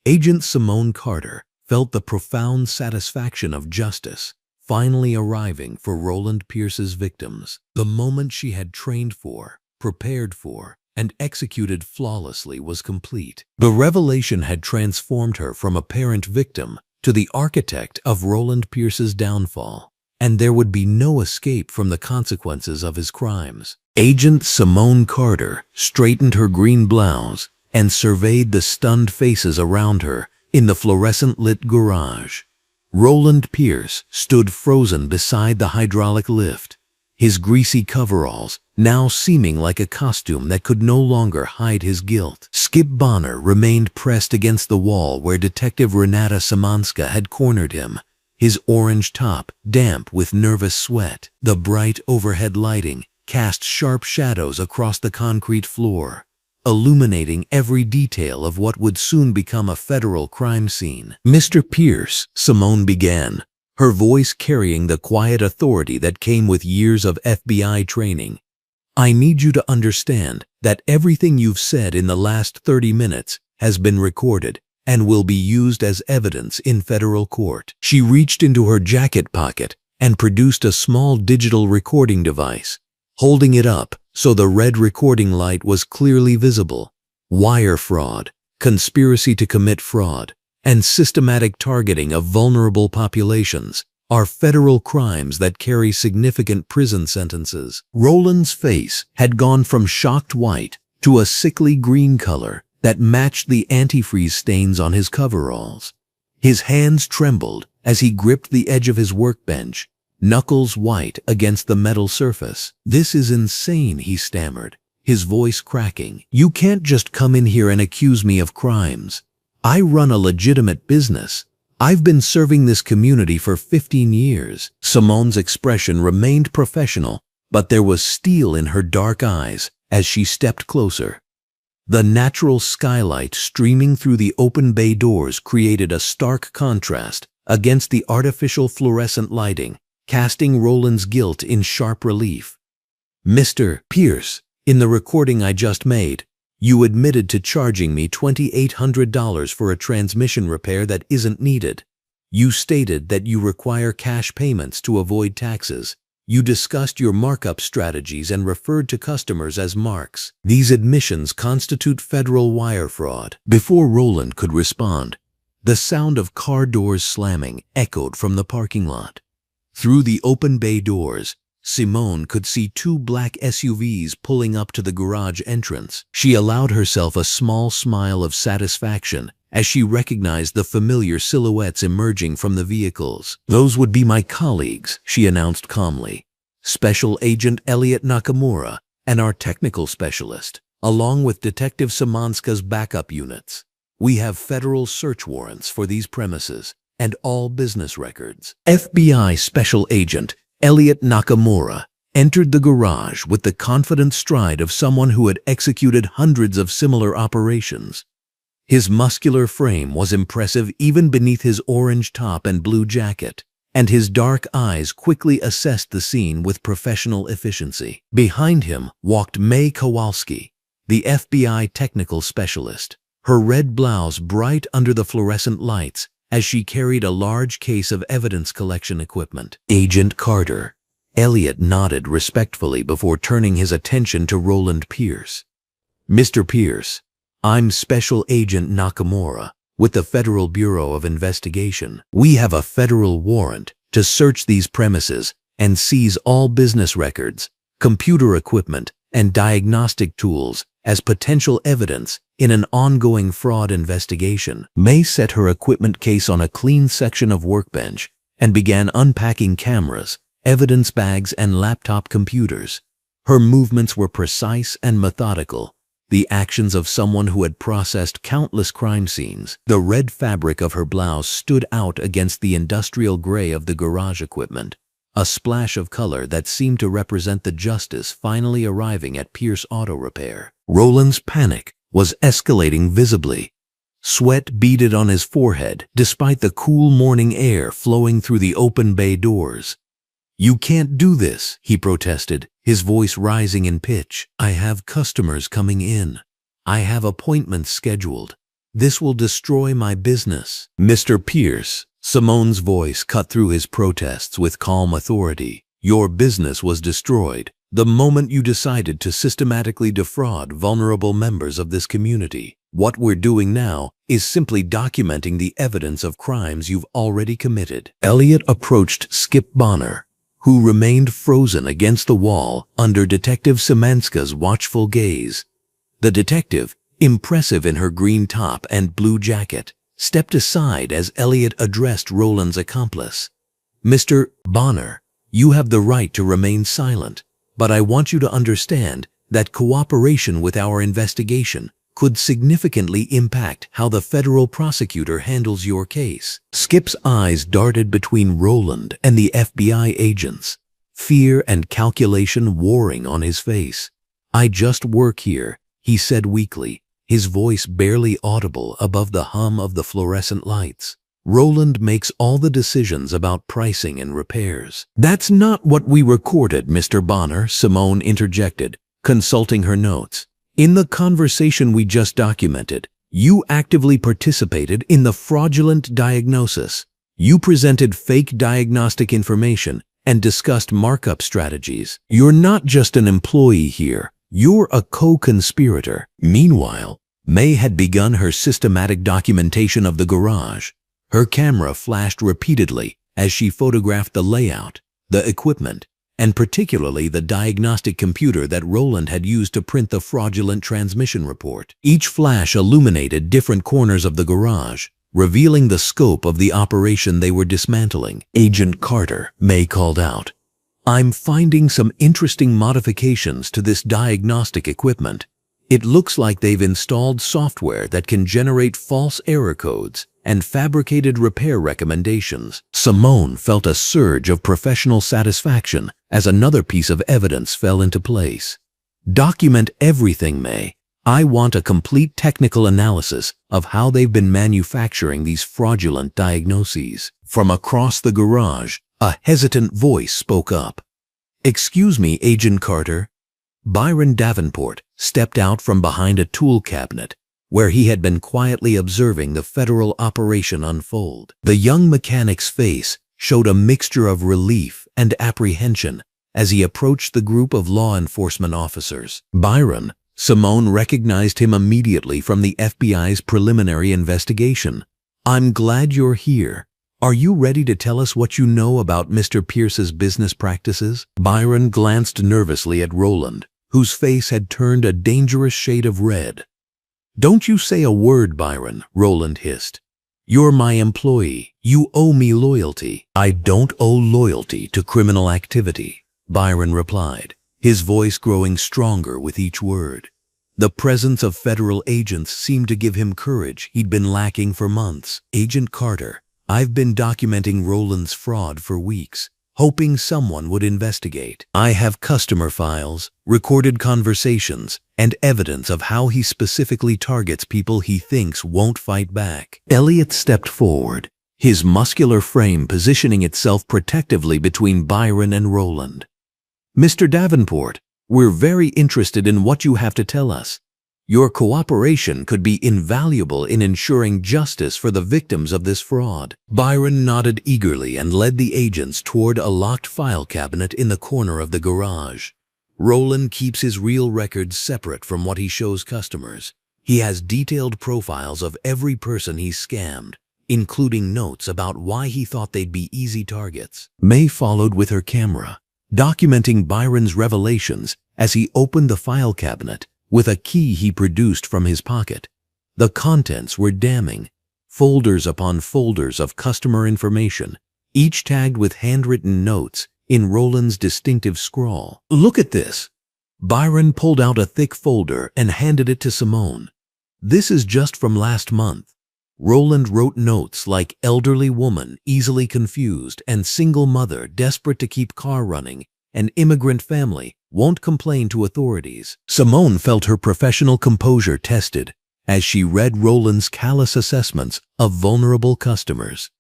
Agent Simone Carter felt the profound satisfaction of justice finally arriving for Roland Pierce's victims. The moment she had trained for, prepared for, and executed flawlessly was complete. The revelation had transformed her from apparent victim to the architect of Roland Pierce's downfall, and there would be no escape from the consequences of his crimes. Agent Simone Carter straightened her green blouse and surveyed the stunned faces around her in the fluorescent-lit garage. Roland Pierce stood frozen beside the hydraulic lift, his greasy coveralls now seeming like a costume that could no longer hide his guilt. Skip Bonner remained pressed against the wall where Detective Renata Szymanska had cornered him, his orange top damp with nervous sweat. The bright overhead lighting cast sharp shadows across the concrete floor, illuminating every detail of what would soon become a federal crime scene. "Mr. Pierce," Simone began, her voice carrying the quiet authority that came with years of FBI training, "I need you to understand that everything you've said in the last 30 minutes has been recorded and will be used as evidence in federal court." She reached into her jacket pocket and produced a small digital recording device, holding it up so the red recording light was clearly visible. Wire fraud, conspiracy to commit fraud, and systematic targeting of vulnerable populations are federal crimes that carry significant prison sentences. Roland's face had gone from shocked white to a sickly green color that matched the antifreeze stains on his coveralls. His hands trembled as he gripped the edge of his workbench, knuckles white against the metal surface. "This is insane," he stammered, his voice cracking. "You can't just come in here and accuse me of crimes. I run a legitimate business. I've been serving this community for 15 years. Simone's expression remained professional, but there was steel in her dark eyes as she stepped closer. The natural skylight streaming through the open bay doors created a stark contrast against the artificial fluorescent lighting, casting Roland's guilt in sharp relief. "Mr. Pierce, in the recording I just made, you admitted to charging me $2,800 for a transmission repair that isn't needed. You stated that you require cash payments to avoid taxes. You discussed your markup strategies and referred to customers as marks. These admissions constitute federal wire fraud." Before Roland could respond, the sound of car doors slamming echoed from the parking lot. Through the open bay doors, Simone could see two black SUVs pulling up to the garage entrance. She allowed herself a small smile of satisfaction as she recognized the familiar silhouettes emerging from the vehicles. "Those would be my colleagues," she announced calmly. "Special Agent Elliot Nakamura and our technical specialist, along with Detective Szymanska's backup units. We have federal search warrants for these premises and all business records." FBI Special Agent Elliot Nakamura entered the garage with the confident stride of someone who had executed hundreds of similar operations. His muscular frame was impressive even beneath his orange top and blue jacket, and his dark eyes quickly assessed the scene with professional efficiency. Behind him walked May Kowalski, the FBI technical specialist, her red blouse bright under the fluorescent lights as she carried a large case of evidence collection equipment. Agent Carter. Elliot nodded respectfully before turning his attention to Roland Pierce. Mr. Pierce, I'm Special Agent Nakamura with the Federal Bureau of Investigation. We have a federal warrant to search these premises and seize all business records, computer equipment, and diagnostic tools as potential evidence in an ongoing fraud investigation. May set her equipment case on a clean section of workbench and began unpacking cameras, evidence bags, and laptop computers. Her movements were precise and methodical, the actions of someone who had processed countless crime scenes. The red fabric of her blouse stood out against the industrial gray of the garage equipment, a splash of color that seemed to represent the justice finally arriving at Pierce Auto Repair. Roland's panic was escalating visibly. Sweat beaded on his forehead despite the cool morning air flowing through the open bay doors. "You can't do this," he protested, his voice rising in pitch. "I have customers coming in. I have appointments scheduled. This will destroy my business." "Mr. Pierce," Simone's voice cut through his protests with calm authority, "your business was destroyed the moment you decided to systematically defraud vulnerable members of this community. What we're doing now is simply documenting the evidence of crimes you've already committed." Elliot approached Skip Bonner, who remained frozen against the wall under Detective Semanska's watchful gaze. The detective, impressive in her green top and blue jacket, stepped aside as Elliot addressed Roland's accomplice. "Mr. Bonner, you have the right to remain silent, but I want you to understand that cooperation with our investigation could significantly impact how the federal prosecutor handles your case." Skip's eyes darted between Roland and the FBI agents, fear and calculation warring on his face. "I just work here," he said weakly, his voice barely audible above the hum of the fluorescent lights. "Roland makes all the decisions about pricing and repairs." "That's not what we recorded, Mr. Bonner," Simone interjected, consulting her notes. "In the conversation we just documented, you actively participated in the fraudulent diagnosis. You presented fake diagnostic information and discussed markup strategies. You're not just an employee here, you're a co-conspirator." Meanwhile, May had begun her systematic documentation of the garage. Her camera flashed repeatedly as she photographed the layout, the equipment, and particularly the diagnostic computer that Roland had used to print the fraudulent transmission report. Each flash illuminated different corners of the garage, revealing the scope of the operation they were dismantling. "Agent Carter," May called out, "I'm finding some interesting modifications to this diagnostic equipment. It looks like they've installed software that can generate false error codes and fabricated repair recommendations." Simone felt a surge of professional satisfaction as another piece of evidence fell into place. "Document everything, May. I want a complete technical analysis of how they've been manufacturing these fraudulent diagnoses." From across the garage, a hesitant voice spoke up. "Excuse me, Agent Carter." Byron Davenport stepped out from behind a tool cabinet where he had been quietly observing the federal operation unfold. The young mechanic's face showed a mixture of relief and apprehension as he approached the group of law enforcement officers. "Byron," Simone recognized him immediately from the FBI's preliminary investigation. "I'm glad you're here. Are you ready to tell us what you know about Mr. Pierce's business practices?" Byron glanced nervously at Roland, whose face had turned a dangerous shade of red. "Don't you say a word, Byron," Roland hissed. "You're my employee. You owe me loyalty." "I don't owe loyalty to criminal activity," Byron replied, his voice growing stronger with each word. The presence of federal agents seemed to give him courage he'd been lacking for months. "Agent Carter, I've been documenting Roland's fraud for weeks, hoping someone would investigate. I have customer files, recorded conversations, and evidence of how he specifically targets people he thinks won't fight back. Elliot stepped forward, his muscular frame positioning itself protectively between Byron and Roland. Mr. Davenport, we're very interested in what you have to tell us. Your cooperation could be invaluable in ensuring justice for the victims of this fraud. Byron nodded eagerly and led the agents toward a locked file cabinet in the corner of the garage. Roland keeps his real records separate from what he shows customers. He has detailed profiles of every person he's scammed, including notes about why he thought they'd be easy targets. May followed with her camera, documenting Byron's revelations as he opened the file cabinet with a key he produced from his pocket. The contents were damning. Folders upon folders of customer information, each tagged with handwritten notes in Roland's distinctive scrawl. Look at this. Byron pulled out a thick folder and handed it to Simone. This is just from last month. Roland wrote notes like elderly woman easily confused and single mother desperate to keep car running, an immigrant family won't complain to authorities. Simone felt her professional composure tested as she read Roland's callous assessments of vulnerable customers.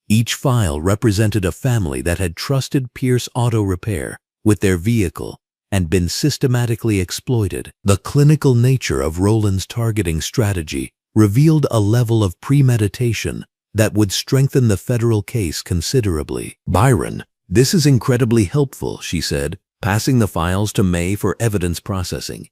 Each file represented a family that had trusted Pierce Auto Repair with their vehicle and been systematically exploited. The clinical nature of Roland's targeting strategy revealed a level of premeditation that would strengthen the federal case considerably. Byron, this is incredibly helpful, she said, passing the files to May for evidence processing.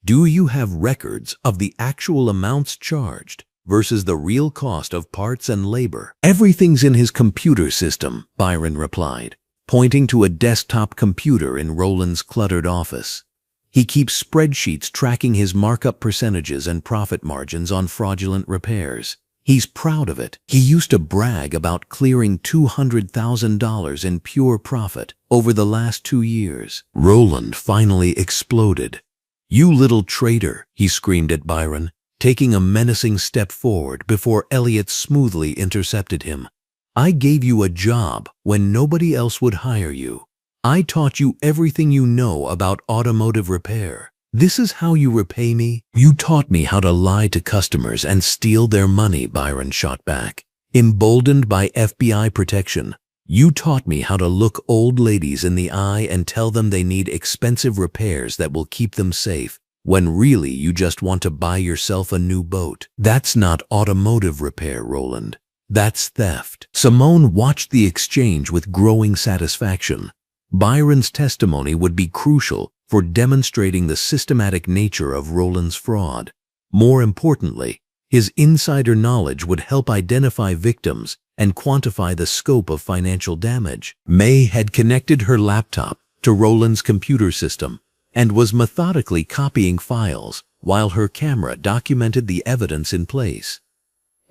Do you have records of the actual amounts charged versus the real cost of parts and labor? Everything's in his computer system, Byron replied, pointing to a desktop computer in Roland's cluttered office. He keeps spreadsheets tracking his markup percentages and profit margins on fraudulent repairs. He's proud of it. He used to brag about clearing $200,000 in pure profit over the last 2 years. Roland finally exploded. You little traitor, he screamed at Byron, taking a menacing step forward before Elliot smoothly intercepted him. I gave you a job when nobody else would hire you. I taught you everything you know about automotive repair. This is how you repay me? You taught me how to lie to customers and steal their money, Byron shot back. Emboldened by FBI protection, you taught me how to look old ladies in the eye and tell them they need expensive repairs that will keep them safe, when really you just want to buy yourself a new boat. That's not automotive repair, Roland. That's theft. Simone watched the exchange with growing satisfaction. Byron's testimony would be crucial for demonstrating the systematic nature of Roland's fraud. More importantly, his insider knowledge would help identify victims and quantify the scope of financial damage. May had connected her laptop to Roland's computer system and was methodically copying files while her camera documented the evidence in place.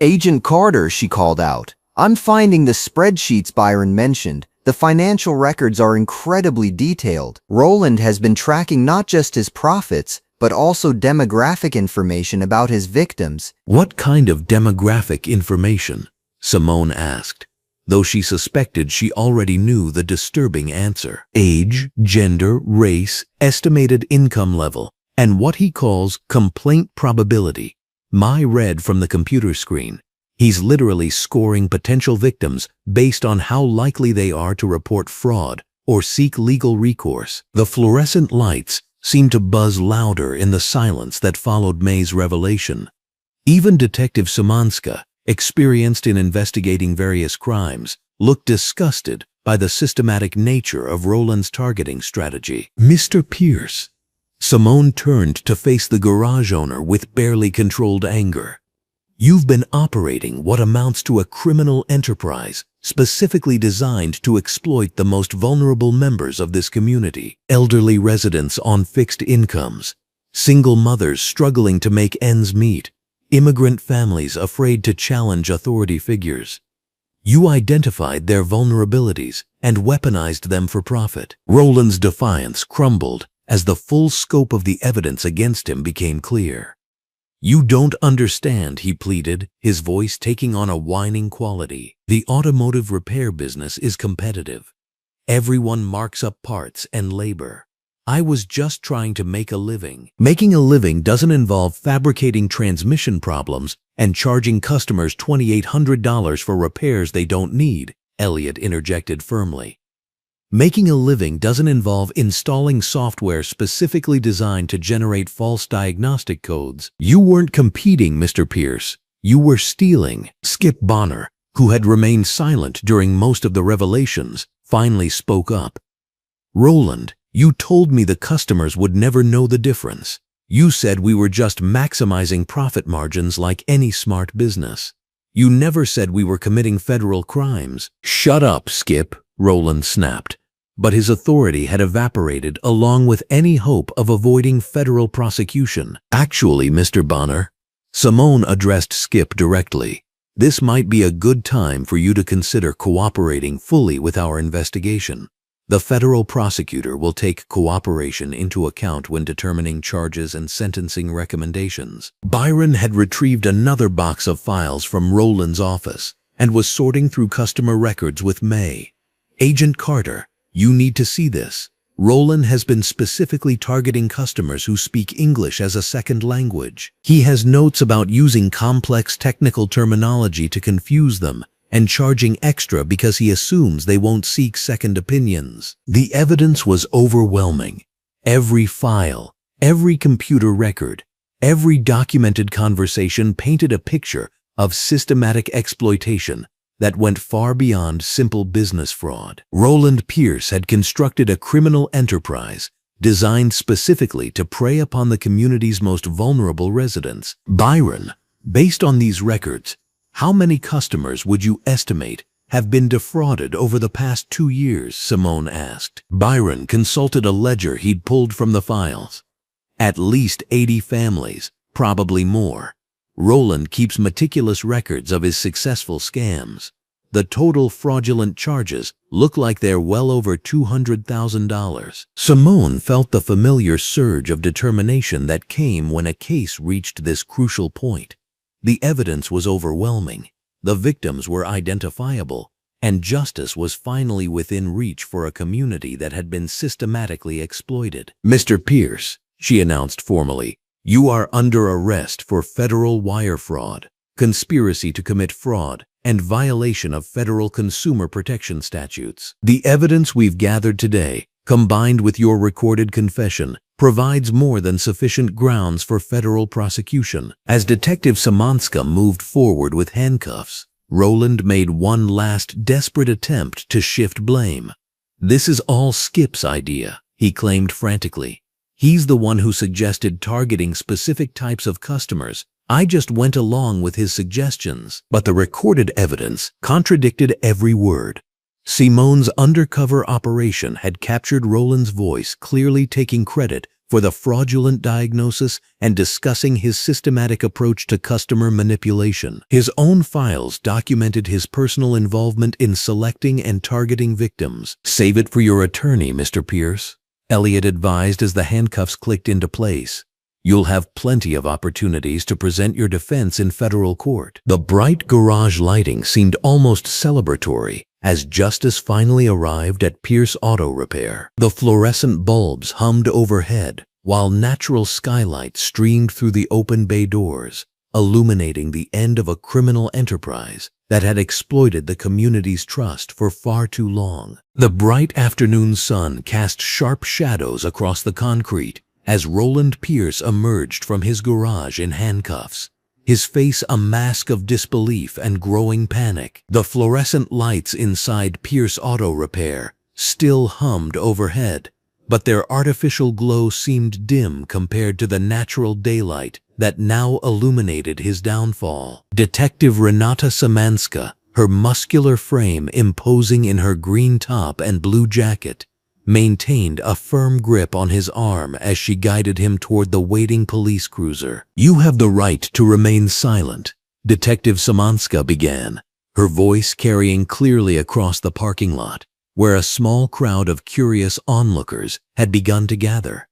Agent Carter, she called out. I'm finding the spreadsheets Byron mentioned. The financial records are incredibly detailed. Roland has been tracking not just his profits, but also demographic information about his victims. What kind of demographic information? Simone asked, though she suspected she already knew the disturbing answer. Age, gender, race, estimated income level, and what he calls complaint probability. Mai read from the computer screen. He's literally scoring potential victims based on how likely they are to report fraud or seek legal recourse. The fluorescent lights seemed to buzz louder in the silence that followed May's revelation. Even Detective Simanska, experienced in investigating various crimes, looked disgusted by the systematic nature of Roland's targeting strategy. Mr. Pierce. Simone turned to face the garage owner with barely controlled anger. You've been operating what amounts to a criminal enterprise specifically designed to exploit the most vulnerable members of this community. Elderly residents on fixed incomes, single mothers struggling to make ends meet, immigrant families afraid to challenge authority figures. You identified their vulnerabilities and weaponized them for profit. Roland's defiance crumbled as the full scope of the evidence against him became clear. You don't understand, he pleaded, his voice taking on a whining quality. The automotive repair business is competitive. Everyone marks up parts and labor. I was just trying to make a living. Making a living doesn't involve fabricating transmission problems and charging customers $2,800 for repairs they don't need, Elliot interjected firmly. Making a living doesn't involve installing software specifically designed to generate false diagnostic codes. You weren't competing, Mr. Pierce. You were stealing. Skip Bonner, who had remained silent during most of the revelations, finally spoke up. Roland, you told me the customers would never know the difference. You said we were just maximizing profit margins like any smart business. You never said we were committing federal crimes. Shut up, Skip, Roland snapped. But his authority had evaporated along with any hope of avoiding federal prosecution. Actually, Mr. Bonner, Simone addressed Skip directly. This might be a good time for you to consider cooperating fully with our investigation. The federal prosecutor will take cooperation into account when determining charges and sentencing recommendations. Byron had retrieved another box of files from Roland's office and was sorting through customer records with May. Agent Carter, you need to see this. Roland has been specifically targeting customers who speak English as a second language. He has notes about using complex technical terminology to confuse them and charging extra because he assumes they won't seek second opinions. The evidence was overwhelming. Every file, every computer record, every documented conversation painted a picture of systematic exploitation that went far beyond simple business fraud. Roland Pierce had constructed a criminal enterprise designed specifically to prey upon the community's most vulnerable residents. Byron, based on these records, how many customers would you estimate have been defrauded over the past 2 years? Simone asked. Byron consulted a ledger he'd pulled from the files. At least 80 families, probably more. Roland keeps meticulous records of his successful scams. The total fraudulent charges look like they're well over $200,000. Simone felt the familiar surge of determination that came when a case reached this crucial point. The evidence was overwhelming, the victims were identifiable, and justice was finally within reach for a community that had been systematically exploited. Mr. Pierce, she announced formally, you are under arrest for federal wire fraud, conspiracy to commit fraud, and violation of federal consumer protection statutes. The evidence we've gathered today, combined with your recorded confession, provides more than sufficient grounds for federal prosecution. As Detective Samanska moved forward with handcuffs, Roland made one last desperate attempt to shift blame. This is all Skip's idea, he claimed frantically. He's the one who suggested targeting specific types of customers. I just went along with his suggestions. But the recorded evidence contradicted every word. Simone's undercover operation had captured Roland's voice, clearly taking credit for the fraudulent diagnosis and discussing his systematic approach to customer manipulation. His own files documented his personal involvement in selecting and targeting victims. Save it for your attorney, Mr. Pierce, Elliot advised as the handcuffs clicked into place. You'll have plenty of opportunities to present your defense in federal court. The bright garage lighting seemed almost celebratory as justice finally arrived at Pierce Auto Repair. The fluorescent bulbs hummed overhead, while natural skylight streamed through the open bay doors, illuminating the end of a criminal enterprise that had exploited the community's trust for far too long. The bright afternoon sun cast sharp shadows across the concrete as Roland Pierce emerged from his garage in handcuffs, his face a mask of disbelief and growing panic. The fluorescent lights inside Pierce Auto Repair still hummed overhead, but their artificial glow seemed dim compared to the natural daylight that now illuminated his downfall. Detective Renata Samanska, her muscular frame imposing in her green top and blue jacket, maintained a firm grip on his arm as she guided him toward the waiting police cruiser. You have the right to remain silent, Detective Samanska began, her voice carrying clearly across the parking lot, where a small crowd of curious onlookers had begun to gather.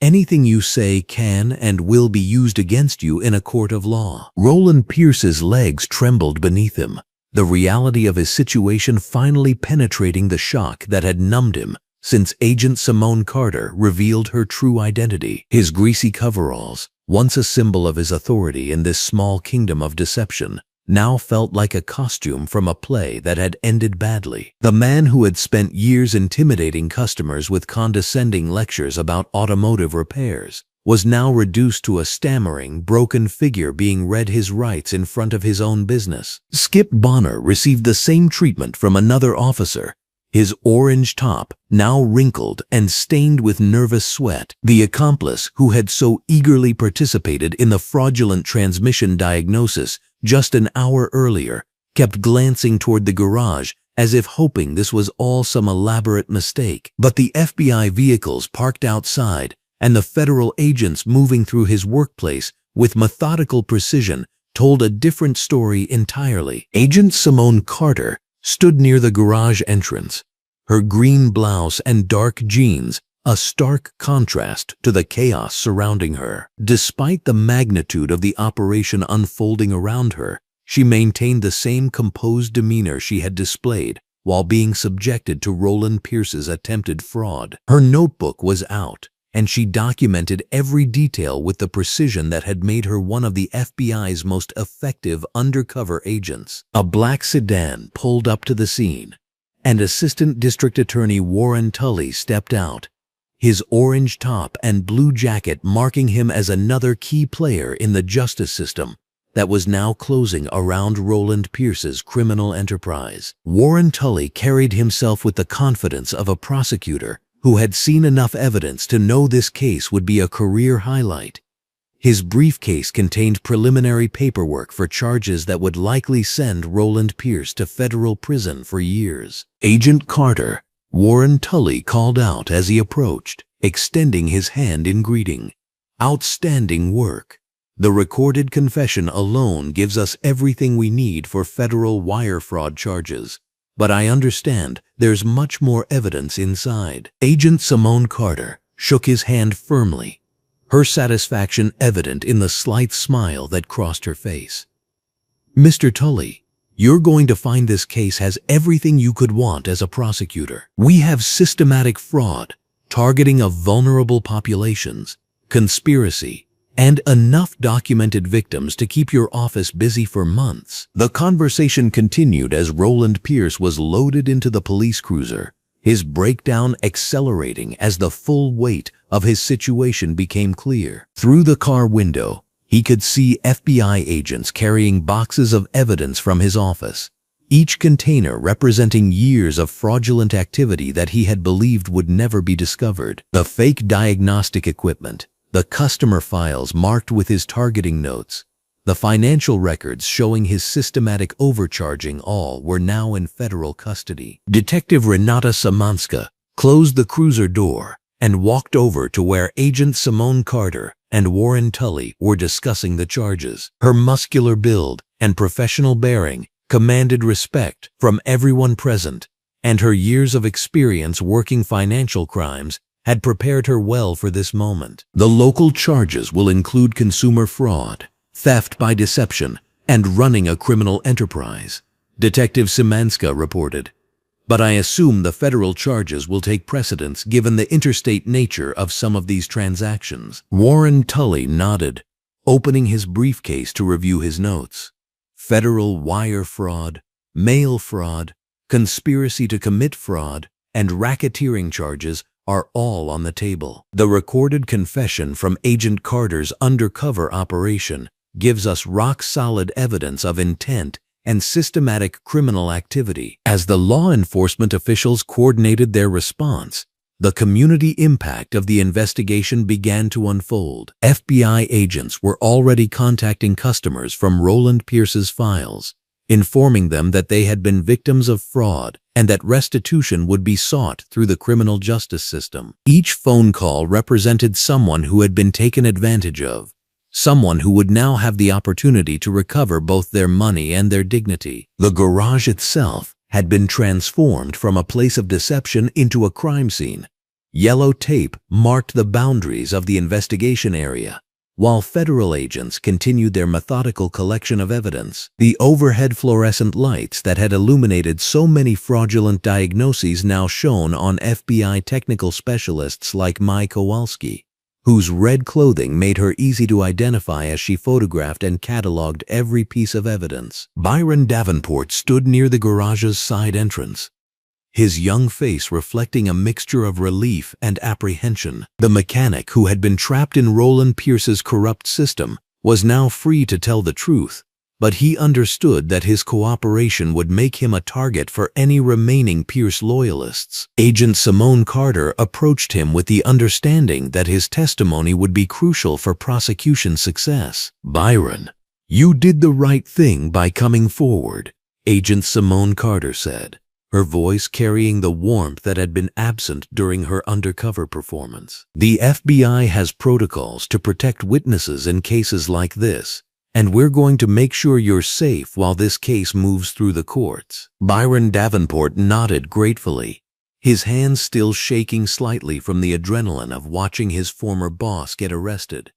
Anything you say can and will be used against you in a court of law. Roland Pierce's legs trembled beneath him, the reality of his situation finally penetrating the shock that had numbed him since Agent Simone Carter revealed her true identity. His greasy coveralls, once a symbol of his authority in this small kingdom of deception, now felt like a costume from a play that had ended badly. The man who had spent years intimidating customers with condescending lectures about automotive repairs was now reduced to a stammering, broken figure being read his rights in front of his own business. Skip Bonner received the same treatment from another officer, his orange top now wrinkled and stained with nervous sweat. The accomplice who had so eagerly participated in the fraudulent transmission diagnosis just an hour earlier kept glancing toward the garage as if hoping this was all some elaborate mistake. But the FBI vehicles parked outside and the federal agents moving through his workplace with methodical precision told a different story entirely. Agent Simone Carter stood near the garage entrance, her green blouse and dark jeans a stark contrast to the chaos surrounding her. Despite the magnitude of the operation unfolding around her, she maintained the same composed demeanor she had displayed while being subjected to Roland Pierce's attempted fraud. Her notebook was out, and she documented every detail with the precision that had made her one of the FBI's most effective undercover agents. A black sedan pulled up to the scene, and Assistant District Attorney Warren Tully stepped out, his orange top and blue jacket marking him as another key player in the justice system that was now closing around Roland Pierce's criminal enterprise. Warren Tully carried himself with the confidence of a prosecutor who had seen enough evidence to know this case would be a career highlight. His briefcase contained preliminary paperwork for charges that would likely send Roland Pierce to federal prison for years. Agent Carter, Warren Tully called out as he approached, extending his hand in greeting. Outstanding work. The recorded confession alone gives us everything we need for federal wire fraud charges. But I understand there's much more evidence inside. Agent Simone Carter shook his hand firmly, her satisfaction evident in the slight smile that crossed her face. Mr. Tully, you're going to find this case has everything you could want as a prosecutor. We have systematic fraud, targeting of vulnerable populations, conspiracy, and enough documented victims to keep your office busy for months. The conversation continued as Roland Pierce was loaded into the police cruiser, his breakdown accelerating as the full weight of his situation became clear. Through the car window, he could see FBI agents carrying boxes of evidence from his office, each container representing years of fraudulent activity that he had believed would never be discovered. The fake diagnostic equipment, the customer files marked with his targeting notes, the financial records showing his systematic overcharging, all were now in federal custody. Detective Renata Samanska closed the cruiser door and walked over to where Agent Simone Carter and Warren Tully were discussing the charges. Her muscular build and professional bearing commanded respect from everyone present, and her years of experience working financial crimes had prepared her well for this moment. The local charges will include consumer fraud, theft by deception, and running a criminal enterprise, Detective Simanska reported. But I assume the federal charges will take precedence given the interstate nature of some of these transactions. Warren Tully nodded, opening his briefcase to review his notes. Federal wire fraud, mail fraud, conspiracy to commit fraud, and racketeering charges are all on the table. The recorded confession from Agent Carter's undercover operation gives us rock-solid evidence of intent and systematic criminal activity. As the law enforcement officials coordinated their response, the community impact of the investigation began to unfold. FBI agents were already contacting customers from Roland Pierce's files, informing them that they had been victims of fraud and that restitution would be sought through the criminal justice system. Each phone call represented someone who had been taken advantage of, someone who would now have the opportunity to recover both their money and their dignity. The garage itself had been transformed from a place of deception into a crime scene. Yellow tape marked the boundaries of the investigation area, while federal agents continued their methodical collection of evidence. The overhead fluorescent lights that had illuminated so many fraudulent diagnoses now shone on FBI technical specialists like Mai Kowalski, whose red clothing made her easy to identify as she photographed and cataloged every piece of evidence. Byron Davenport stood near the garage's side entrance, his young face reflecting a mixture of relief and apprehension. The mechanic who had been trapped in Roland Pierce's corrupt system was now free to tell the truth, but he understood that his cooperation would make him a target for any remaining Pierce loyalists. Agent Simone Carter approached him with the understanding that his testimony would be crucial for prosecution success. "Byron, you did the right thing by coming forward," Agent Simone Carter said, her voice carrying the warmth that had been absent during her undercover performance. "The FBI has protocols to protect witnesses in cases like this, and we're going to make sure you're safe while this case moves through the courts." Byron Davenport nodded gratefully, his hands still shaking slightly from the adrenaline of watching his former boss get arrested.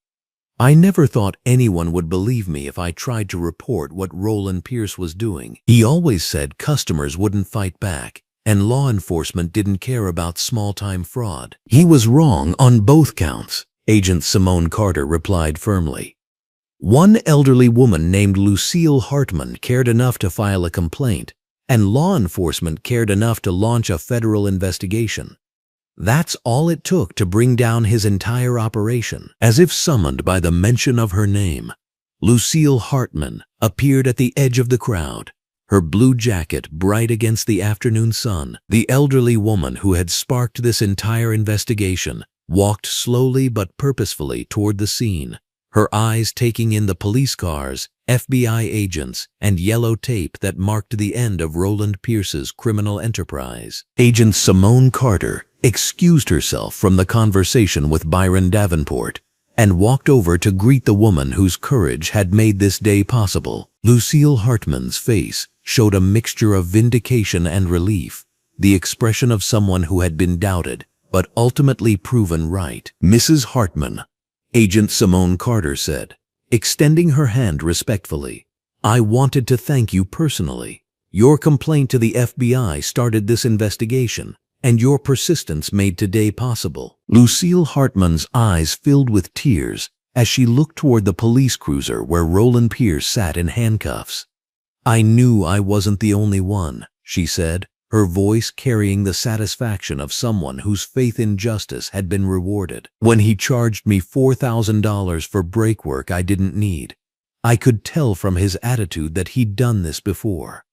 "I never thought anyone would believe me if I tried to report what Roland Pierce was doing. He always said customers wouldn't fight back, and law enforcement didn't care about small-time fraud." "He was wrong on both counts," Agent Simone Carter replied firmly. "One elderly woman named Lucille Hartman cared enough to file a complaint, and law enforcement cared enough to launch a federal investigation. That's all it took to bring down his entire operation." As if summoned by the mention of her name, Lucille Hartman appeared at the edge of the crowd, her blue jacket bright against the afternoon sun. The elderly woman who had sparked this entire investigation walked slowly but purposefully toward the scene, her eyes taking in the police cars, FBI agents, and yellow tape that marked the end of Roland Pierce's criminal enterprise. Agent Simone Carter excused herself from the conversation with Byron Davenport and walked over to greet the woman whose courage had made this day possible. Lucille Hartman's face showed a mixture of vindication and relief, the expression of someone who had been doubted but ultimately proven right. "Mrs. Hartman," Agent Simone Carter said, extending her hand respectfully, "I wanted to thank you personally. Your complaint to the FBI started this investigation, and your persistence made today possible." Lucille Hartman's eyes filled with tears as she looked toward the police cruiser where Roland Pierce sat in handcuffs. "I knew I wasn't the only one," she said, her voice carrying the satisfaction of someone whose faith in justice had been rewarded. "When he charged me $4,000 for brake work I didn't need, I could tell from his attitude that he'd done this before.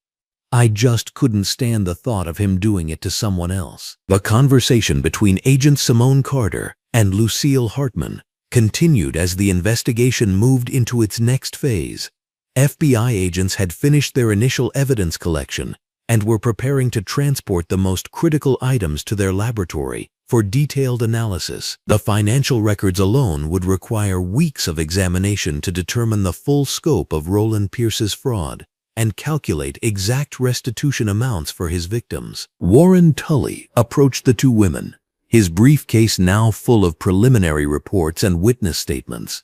I just couldn't stand the thought of him doing it to someone else." The conversation between Agent Simone Carter and Lucille Hartman continued as the investigation moved into its next phase. FBI agents had finished their initial evidence collection and were preparing to transport the most critical items to their laboratory for detailed analysis. The financial records alone would require weeks of examination to determine the full scope of Roland Pierce's fraud and calculate exact restitution amounts for his victims. Warren Tully approached the two women, his briefcase now full of preliminary reports and witness statements.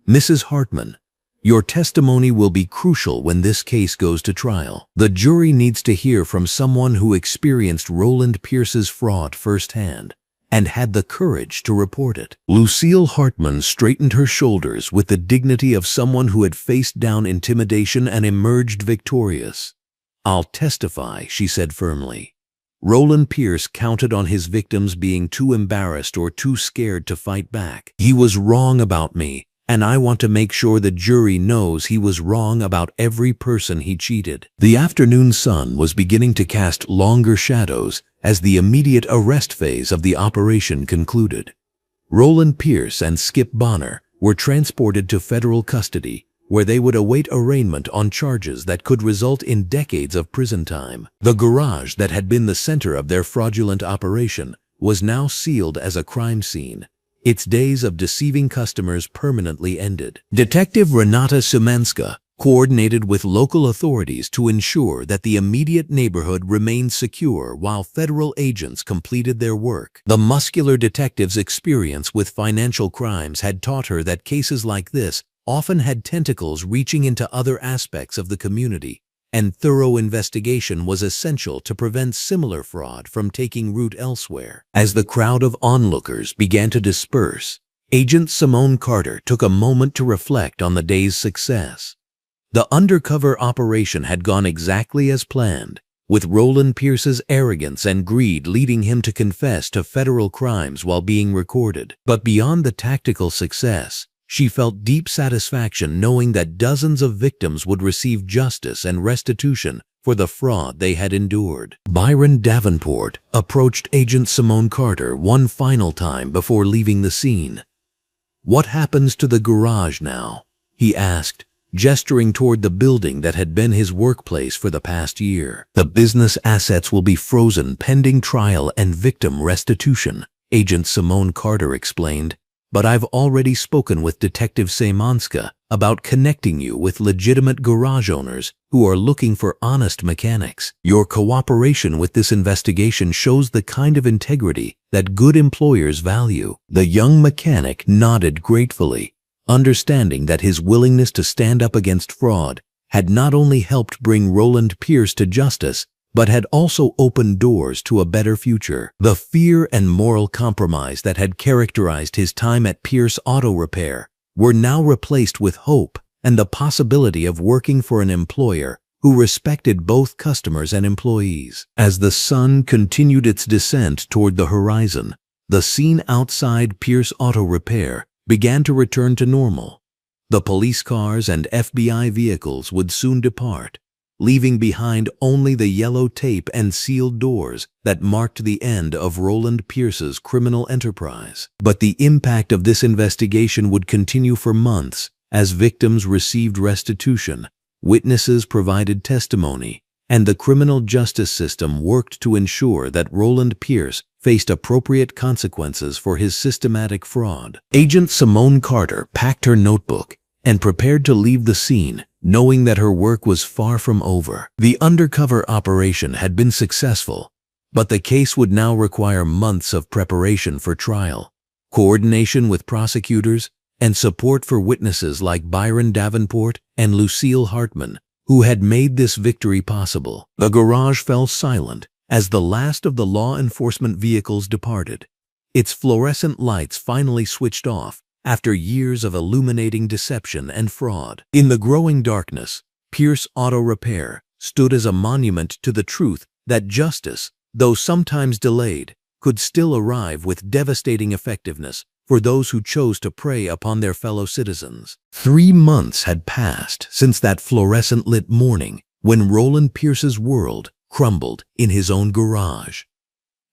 "Mrs. Hartman, your testimony will be crucial when this case goes to trial. The jury needs to hear from someone who experienced Roland Pierce's fraud firsthand and had the courage to report it." Lucille Hartman straightened her shoulders with the dignity of someone who had faced down intimidation and emerged victorious. "I'll testify," she said firmly. Roland Pierce counted on his victims being too embarrassed or too scared to fight back. "He was wrong about me, and I want to make sure the jury knows he was wrong about every person he cheated." The afternoon sun was beginning to cast longer shadows as the immediate arrest phase of the operation concluded. Roland Pierce and Skip Bonner were transported to federal custody, where they would await arraignment on charges that could result in decades of prison time. The garage that had been the center of their fraudulent operation was now sealed as a crime scene, its days of deceiving customers permanently ended. Detective Renata Szymanska coordinated with local authorities to ensure that the immediate neighborhood remained secure while federal agents completed their work. The muscular detective's experience with financial crimes had taught her that cases like this often had tentacles reaching into other aspects of the community, and thorough investigation was essential to prevent similar fraud from taking root elsewhere. As the crowd of onlookers began to disperse, Agent Simone Carter took a moment to reflect on the day's success. The undercover operation had gone exactly as planned, with Roland Pierce's arrogance and greed leading him to confess to federal crimes while being recorded. But beyond the tactical success, she felt deep satisfaction knowing that dozens of victims would receive justice and restitution for the fraud they had endured. Byron Davenport approached Agent Simone Carter one final time before leaving the scene. "What happens to the garage now?" he asked, gesturing toward the building that had been his workplace for the past year. "The business assets will be frozen pending trial and victim restitution," Agent Simone Carter explained. "But I've already spoken with Detective Seymanska about connecting you with legitimate garage owners who are looking for honest mechanics. Your cooperation with this investigation shows the kind of integrity that good employers value." The young mechanic nodded gratefully, understanding that his willingness to stand up against fraud had not only helped bring Roland Pierce to justice, but had also opened doors to a better future. The fear and moral compromise that had characterized his time at Pierce Auto Repair were now replaced with hope and the possibility of working for an employer who respected both customers and employees. As the sun continued its descent toward the horizon, the scene outside Pierce Auto Repair began to return to normal. The police cars and FBI vehicles would soon depart, leaving behind only the yellow tape and sealed doors that marked the end of Roland Pierce's criminal enterprise. But the impact of this investigation would continue for months as victims received restitution, witnesses provided testimony, and the criminal justice system worked to ensure that Roland Pierce faced appropriate consequences for his systematic fraud. Agent Simone Carter packed her notebook and prepared to leave the scene, knowing that her work was far from over. The undercover operation had been successful, but the case would now require months of preparation for trial, coordination with prosecutors, and support for witnesses like Byron Davenport and Lucille Hartman, who had made this victory possible. The garage fell silent as the last of the law enforcement vehicles departed. Its fluorescent lights finally switched off after years of illuminating deception and fraud. In the growing darkness, Pierce Auto Repair stood as a monument to the truth that justice, though sometimes delayed, could still arrive with devastating effectiveness for those who chose to prey upon their fellow citizens. 3 months had passed since that fluorescent-lit morning when Roland Pierce's world crumbled in his own garage.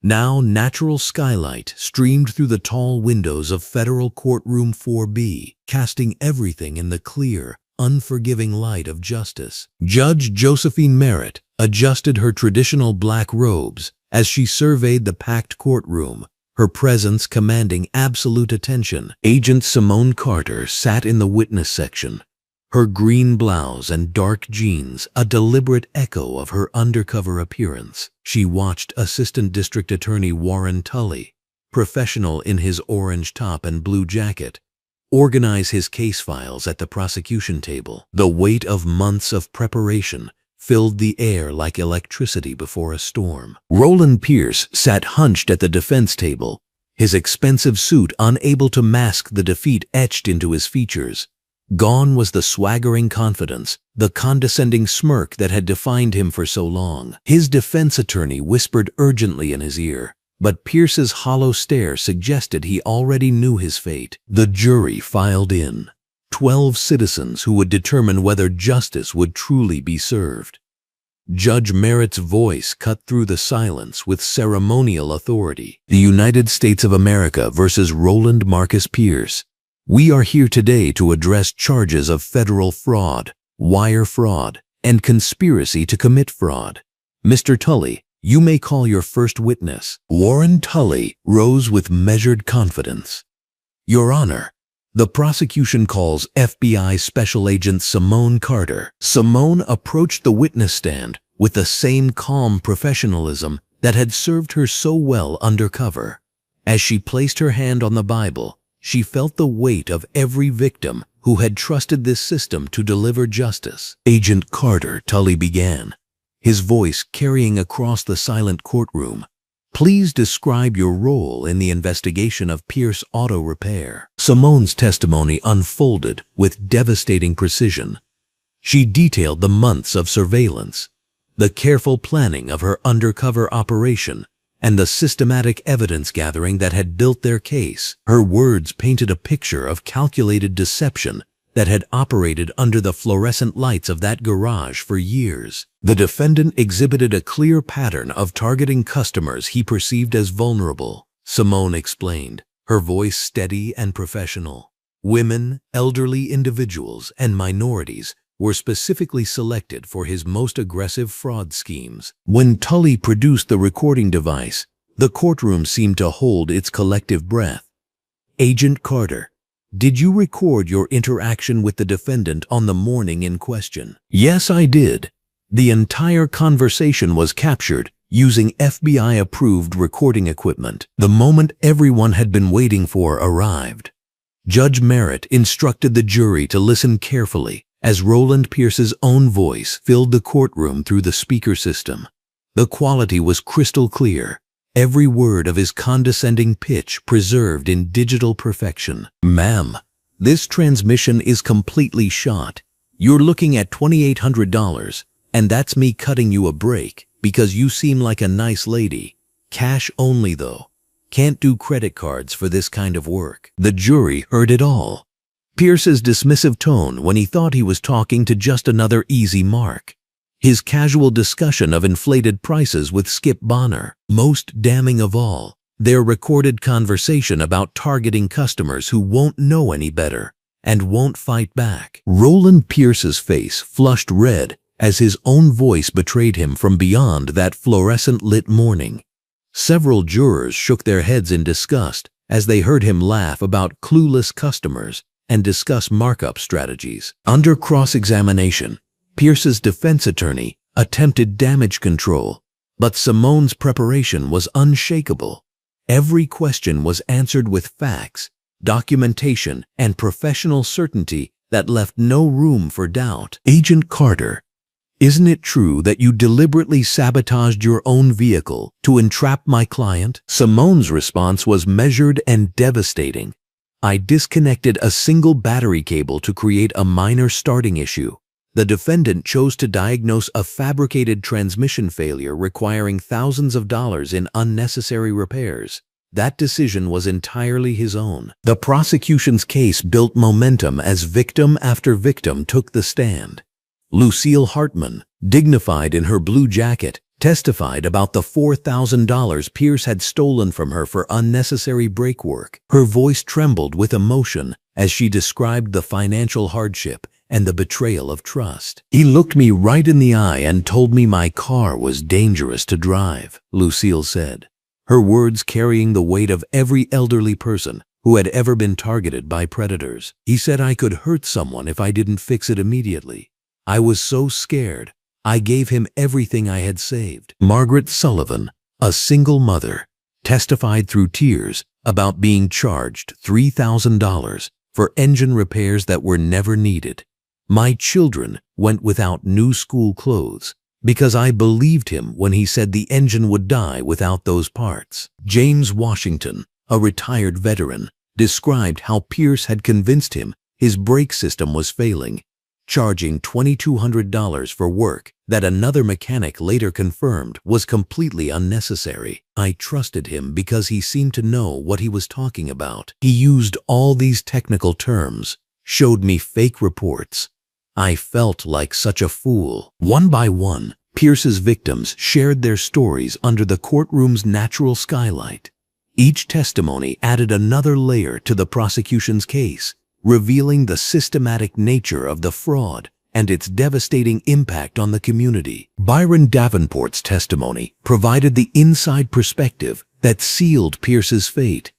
Now natural skylight streamed through the tall windows of Federal Courtroom 4B, casting everything in the clear, unforgiving light of justice. Judge Josephine Merritt adjusted her traditional black robes as she surveyed the packed courtroom, her presence commanding absolute attention. Agent Simone Carter sat in the witness section, her green blouse and dark jeans a deliberate echo of her undercover appearance. She watched Assistant District Attorney Warren Tully, professional in his orange top and blue jacket, organize his case files at the prosecution table. The weight of months of preparation filled the air like electricity before a storm. Roland Pierce sat hunched at the defense table, his expensive suit unable to mask the defeat etched into his features. Gone was the swaggering confidence, the condescending smirk that had defined him for so long. His defense attorney whispered urgently in his ear, but Pierce's hollow stare suggested he already knew his fate. The jury filed in, 12 citizens who would determine whether justice would truly be served. Judge Merritt's voice cut through the silence with ceremonial authority. The United States of America versus Roland Marcus Pierce. We are here today to address charges of federal fraud, wire fraud, and conspiracy to commit fraud. Mr. Tully, you may call your first witness. Warren Tully rose with measured confidence. Your Honor, The prosecution calls FBI Special Agent Simone Carter. Simone approached the witness stand with the same calm professionalism that had served her so well undercover. As she placed her hand on the Bible, she felt the weight of every victim who had trusted this system to deliver justice. Agent Carter, Tully began, his voice carrying across the silent courtroom. Please describe your role in the investigation of Pierce Auto Repair. Simone's testimony unfolded with devastating precision. She detailed the months of surveillance, the careful planning of her undercover operation, and the systematic evidence gathering that had built their case. Her words painted a picture of calculated deception that had operated under the fluorescent lights of that garage for years. The defendant exhibited a clear pattern of targeting customers he perceived as vulnerable, Simone explained, her voice steady and professional. Women, elderly individuals, and minorities were specifically selected for his most aggressive fraud schemes. When Tully produced the recording device, the courtroom seemed to hold its collective breath. Agent Carter, did you record your interaction with the defendant on the morning in question? Yes, I did. The entire conversation was captured using FBI-approved recording equipment. The moment everyone had been waiting for arrived. Judge Merritt instructed the jury to listen carefully as Roland Pierce's own voice filled the courtroom through the speaker system. The quality was crystal clear, every word of his condescending pitch preserved in digital perfection. Ma'am, this transmission is completely shot. You're looking at $2,800, and that's me cutting you a break because you seem like a nice lady. Cash only though. Can't do credit cards for this kind of work. The jury heard it all. Pierce's dismissive tone when he thought he was talking to just another easy mark. His casual discussion of inflated prices with Skip Bonner. Most damning of all, their recorded conversation about targeting customers who won't know any better and won't fight back. Roland Pierce's face flushed red as his own voice betrayed him from beyond that fluorescent-lit morning. Several jurors shook their heads in disgust as they heard him laugh about clueless customers and discuss markup strategies. Under cross-examination, Pierce's defense attorney attempted damage control, but Simone's preparation was unshakable. Every question was answered with facts, documentation, and professional certainty that left no room for doubt. Agent Carter, isn't it true that you deliberately sabotaged your own vehicle to entrap my client? Simone's response was measured and devastating. I disconnected a single battery cable to create a minor starting issue. The defendant chose to diagnose a fabricated transmission failure requiring thousands of dollars in unnecessary repairs. That decision was entirely his own. The prosecution's case built momentum as victim after victim took the stand. Lucille Hartman, dignified in her blue jacket, testified about the $4,000 Pierce had stolen from her for unnecessary brake work. Her voice trembled with emotion as she described the financial hardship and the betrayal of trust. He looked me right in the eye and told me my car was dangerous to drive, Lucille said, her words carrying the weight of every elderly person who had ever been targeted by predators. He said I could hurt someone if I didn't fix it immediately. I was so scared, I gave him everything I had saved. Margaret Sullivan, a single mother, testified through tears about being charged $3,000 for engine repairs that were never needed. My children went without new school clothes because I believed him when he said the engine would die without those parts. James Washington, a retired veteran, described how Pierce had convinced him his brake system was failing, charging $2,200 for work that another mechanic later confirmed was completely unnecessary. I trusted him because he seemed to know what he was talking about. He used all these technical terms, showed me fake reports. I felt like such a fool. One by one, Pierce's victims shared their stories under the courtroom's natural skylight. Each testimony added another layer to the prosecution's case, revealing the systematic nature of the fraud and its devastating impact on the community. Byron Davenport's testimony provided the inside perspective that sealed Pierce's fate.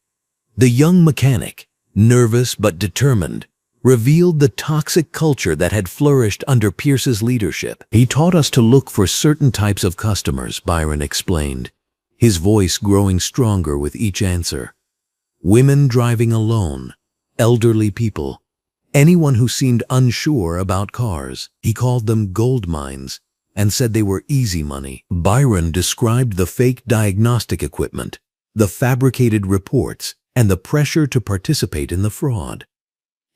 The young mechanic, nervous but determined, revealed the toxic culture that had flourished under Pierce's leadership. He taught us to look for certain types of customers, Byron explained, his voice growing stronger with each answer. Women driving alone, elderly people, anyone who seemed unsure about cars. He called them gold mines and said they were easy money. Byron described the fake diagnostic equipment, the fabricated reports, and the pressure to participate in the fraud.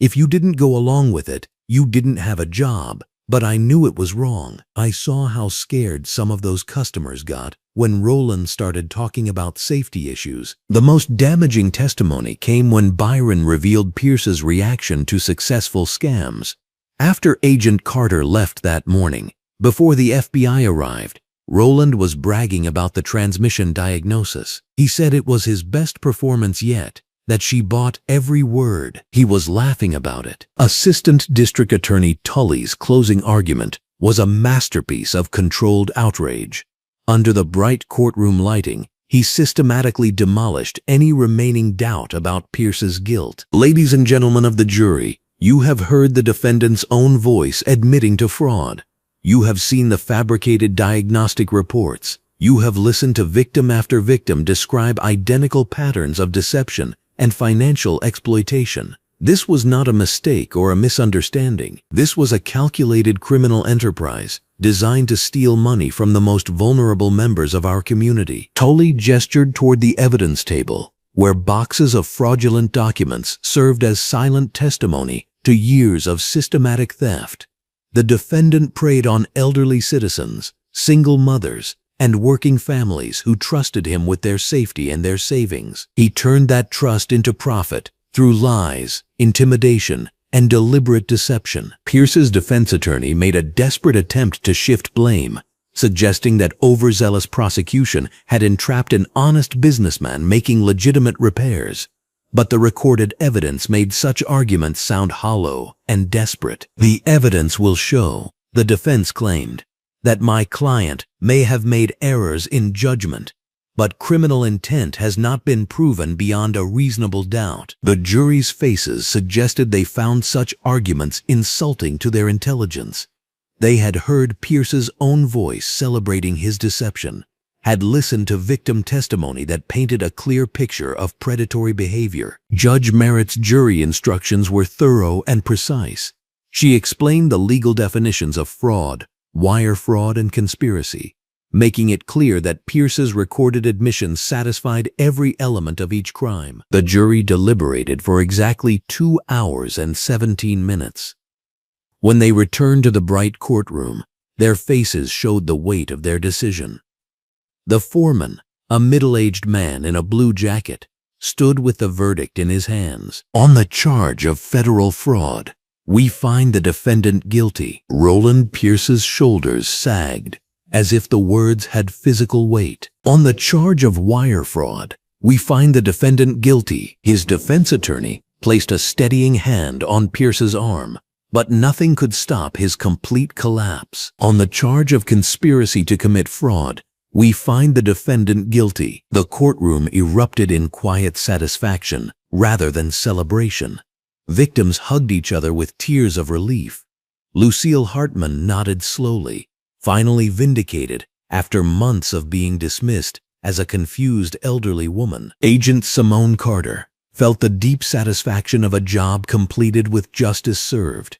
If you didn't go along with it, you didn't have a job. But I knew it was wrong. I saw how scared some of those customers got when Roland started talking about safety issues. The most damaging testimony came when Byron revealed Pierce's reaction to successful scams. After Agent Carter left that morning, before the FBI arrived, Roland was bragging about the transmission diagnosis. He said it was his best performance yet, that she bought every word. He was laughing about it. Assistant District Attorney Tully's closing argument was a masterpiece of controlled outrage. Under the bright courtroom lighting, he systematically demolished any remaining doubt about Pierce's guilt. Ladies and gentlemen of the jury, you have heard the defendant's own voice admitting to fraud. You have seen the fabricated diagnostic reports. You have listened to victim after victim describe identical patterns of deception and financial exploitation. This was not a mistake or a misunderstanding. This was a calculated criminal enterprise designed to steal money from the most vulnerable members of our community. Tully gestured toward the evidence table, where boxes of fraudulent documents served as silent testimony to years of systematic theft. The defendant preyed on elderly citizens, single mothers, and working families who trusted him with their safety and their savings. He turned that trust into profit through lies, intimidation, and deliberate deception. Pierce's defense attorney made a desperate attempt to shift blame, suggesting that overzealous prosecution had entrapped an honest businessman making legitimate repairs. But the recorded evidence made such arguments sound hollow and desperate. The evidence will show, the defense claimed, that my client may have made errors in judgment, but criminal intent has not been proven beyond a reasonable doubt. The jury's faces suggested they found such arguments insulting to their intelligence. They had heard Pierce's own voice celebrating his deception, had listened to victim testimony that painted a clear picture of predatory behavior. Judge Merritt's jury instructions were thorough and precise. She explained the legal definitions of fraud, wire fraud, and conspiracy, making it clear that Pierce's recorded admissions satisfied every element of each crime. The jury deliberated for exactly 2 hours and 17 minutes. When they returned to the bright courtroom, their faces showed the weight of their decision. The foreman, a middle-aged man in a blue jacket, stood with the verdict in his hands. On the charge of federal fraud, we find the defendant guilty. Roland Pierce's shoulders sagged, as if the words had physical weight. On the charge of wire fraud, we find the defendant guilty. His defense attorney placed a steadying hand on Pierce's arm, but nothing could stop his complete collapse. On the charge of conspiracy to commit fraud, we find the defendant guilty. The courtroom erupted in quiet satisfaction rather than celebration. Victims hugged each other with tears of relief. Lucille Hartman nodded slowly, finally vindicated after months of being dismissed as a confused elderly woman. Agent Simone Carter felt the deep satisfaction of a job completed with justice served.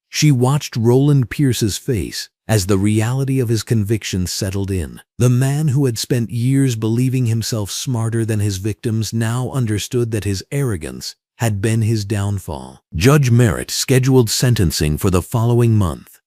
She watched Roland Pierce's face as the reality of his conviction settled in. The man who had spent years believing himself smarter than his victims now understood that his arrogance had been his downfall. Judge Merritt scheduled sentencing for the following month,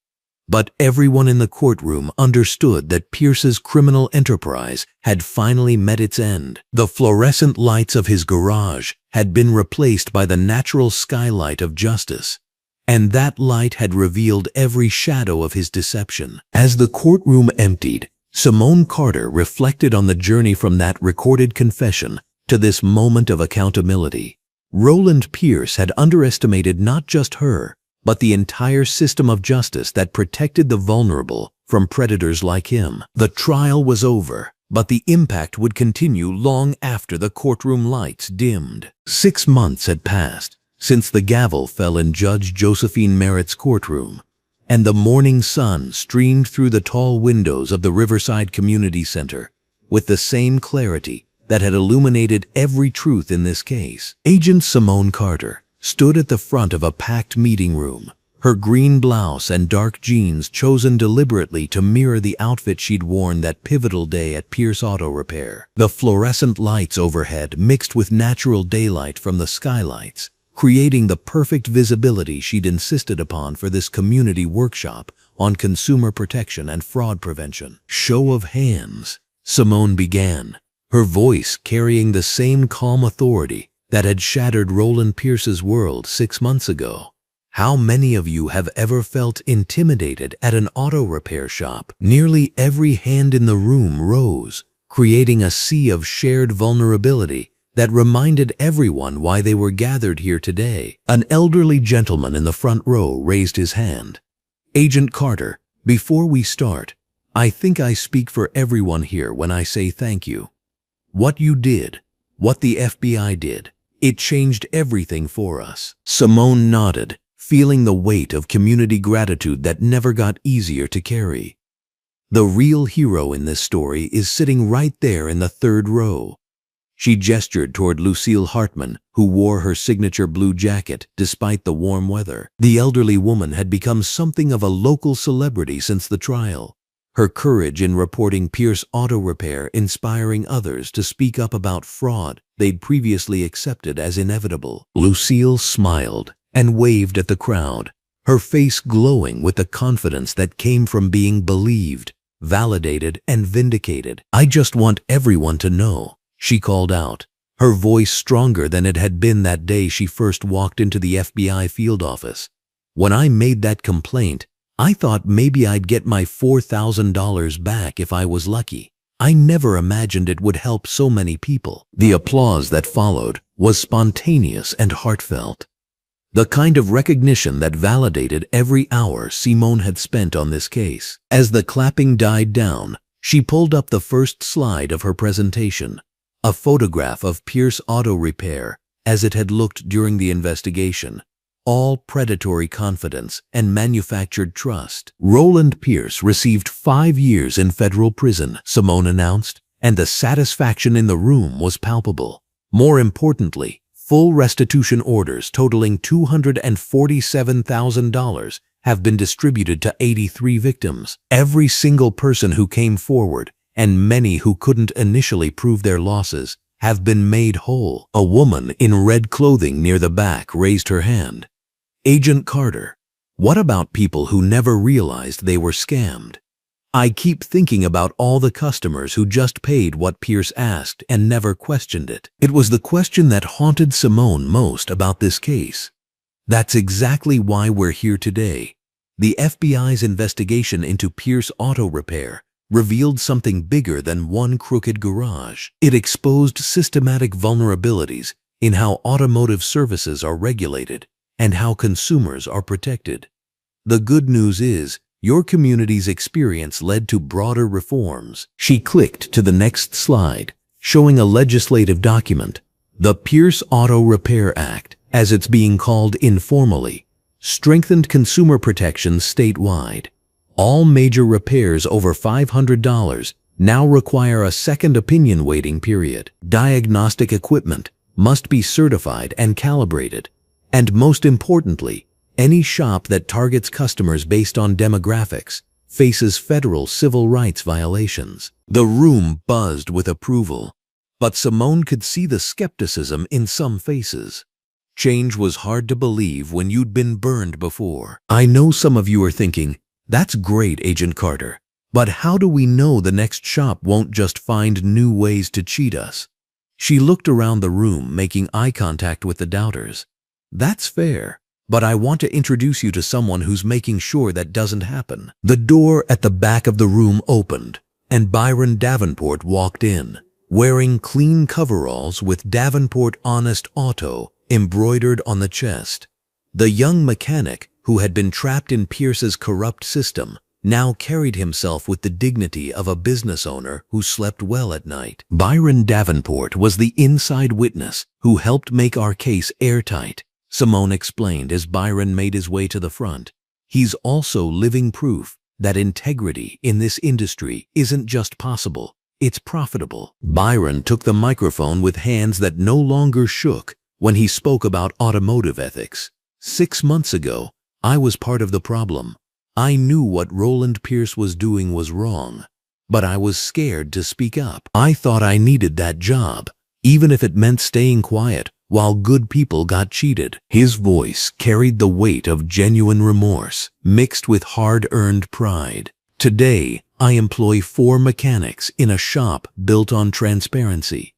but everyone in the courtroom understood that Pierce's criminal enterprise had finally met its end. The fluorescent lights of his garage had been replaced by the natural skylight of justice, and that light had revealed every shadow of his deception. As the courtroom emptied, Simone Carter reflected on the journey from that recorded confession to this moment of accountability. Roland Pierce had underestimated not just her, but the entire system of justice that protected the vulnerable from predators like him. The trial was over, but the impact would continue long after the courtroom lights dimmed. 6 months had passed since the gavel fell in Judge Josephine Merritt's courtroom, and the morning sun streamed through the tall windows of the Riverside Community Center with the same clarity that had illuminated every truth in this case. Agent Simone Carter stood at the front of a packed meeting room, her green blouse and dark jeans chosen deliberately to mirror the outfit she'd worn that pivotal day at Pierce Auto Repair. The fluorescent lights overhead mixed with natural daylight from the skylights, creating the perfect visibility she'd insisted upon for this community workshop on consumer protection and fraud prevention. "Show of hands," Simone began, her voice carrying the same calm authority that had shattered Roland Pierce's world 6 months ago. "How many of you have ever felt intimidated at an auto repair shop?" Nearly every hand in the room rose, creating a sea of shared vulnerability that reminded everyone why they were gathered here today. An elderly gentleman in the front row raised his hand. "Agent Carter, before we start, I think I speak for everyone here when I say thank you. What you did, what the FBI did, it changed everything for us." Simone nodded, feeling the weight of community gratitude that never got easier to carry. "The real hero in this story is sitting right there in the 3rd row." She gestured toward Lucille Hartman, who wore her signature blue jacket despite the warm weather. The elderly woman had become something of a local celebrity since the trial, her courage in reporting Pierce Auto Repair inspiring others to speak up about fraud they'd previously accepted as inevitable. Lucille smiled and waved at the crowd, her face glowing with the confidence that came from being believed, validated, and vindicated. "I just want everyone to know," she called out, her voice stronger than it had been that day she first walked into the FBI field office. "When I made that complaint, I thought maybe I'd get my $4,000 back if I was lucky. I never imagined it would help so many people." The applause that followed was spontaneous and heartfelt, the kind of recognition that validated every hour Simone had spent on this case. As the clapping died down, she pulled up the first slide of her presentation, a photograph of Pierce Auto Repair as it had looked during the investigation. All predatory confidence and manufactured trust. "Roland Pierce received 5 years in federal prison," Simone announced, and the satisfaction in the room was palpable. More importantly, full restitution orders totaling $247,000 have been distributed to 83 victims. Every single person who came forward, and many who couldn't initially prove their losses, have been made whole. A woman in red clothing near the back raised her hand. "Agent Carter, what about people who never realized they were scammed? I keep thinking about all the customers who just paid what Pierce asked and never questioned it." It was the question that haunted Simone most about this case. That's exactly why we're here today. The FBI's investigation into Pierce Auto Repair revealed something bigger than one crooked garage. It exposed systematic vulnerabilities in how automotive services are regulated and how consumers are protected. The good news is, your community's experience led to broader reforms. She clicked to the next slide, showing a legislative document, the Pierce Auto Repair Act, as it's being called informally, strengthened consumer protections statewide. All major repairs over $500 now require a second opinion waiting period. Diagnostic equipment must be certified and calibrated. And most importantly, any shop that targets customers based on demographics faces federal civil rights violations. The room buzzed with approval, but Simone could see the skepticism in some faces. Change was hard to believe when you'd been burned before. "I know some of you are thinking, that's great, Agent Carter, but how do we know the next shop won't just find new ways to cheat us?" She looked around the room, making eye contact with the doubters. "That's fair. But I want to introduce you to someone who's making sure that doesn't happen." The door at the back of the room opened, and Byron Davenport walked in, wearing clean coveralls with Davenport Honest Auto embroidered on the chest. The young mechanic, who had been trapped in Pierce's corrupt system, now carried himself with the dignity of a business owner who slept well at night. Byron Davenport was the inside witness who helped make our case airtight, Simone explained as Byron made his way to the front. He's also living proof that integrity in this industry isn't just possible, it's profitable. Byron took the microphone with hands that no longer shook when he spoke about automotive ethics. 6 months ago, I was part of the problem. I knew what Roland Pierce was doing was wrong, but I was scared to speak up. I thought I needed that job, even if it meant staying quiet while good people got cheated. His voice carried the weight of genuine remorse, mixed with hard-earned pride. Today, I employ 4 mechanics in a shop built on transparency.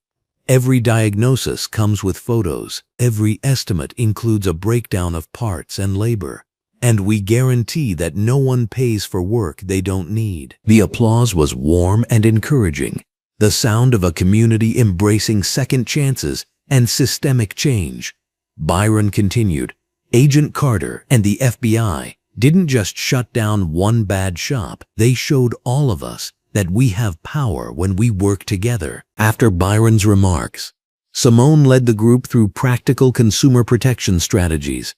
Every diagnosis comes with photos. Every estimate includes a breakdown of parts and labor. And we guarantee that no one pays for work they don't need. The applause was warm and encouraging, the sound of a community embracing second chances and systemic change. Byron continued, Agent Carter and the FBI didn't just shut down one bad shop, they showed all of us that we have power when we work together. After Byron's remarks, Simone led the group through practical consumer protection strategies,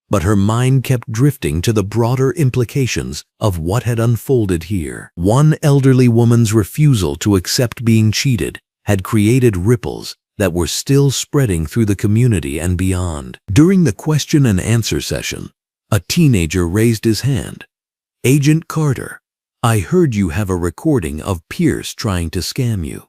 but her mind kept drifting to the broader implications of what had unfolded here. One elderly woman's refusal to accept being cheated had created ripples that were still spreading through the community and beyond. During the question and answer session, a teenager raised his hand. Agent Carter, I heard you have a recording of Pierce trying to scam you.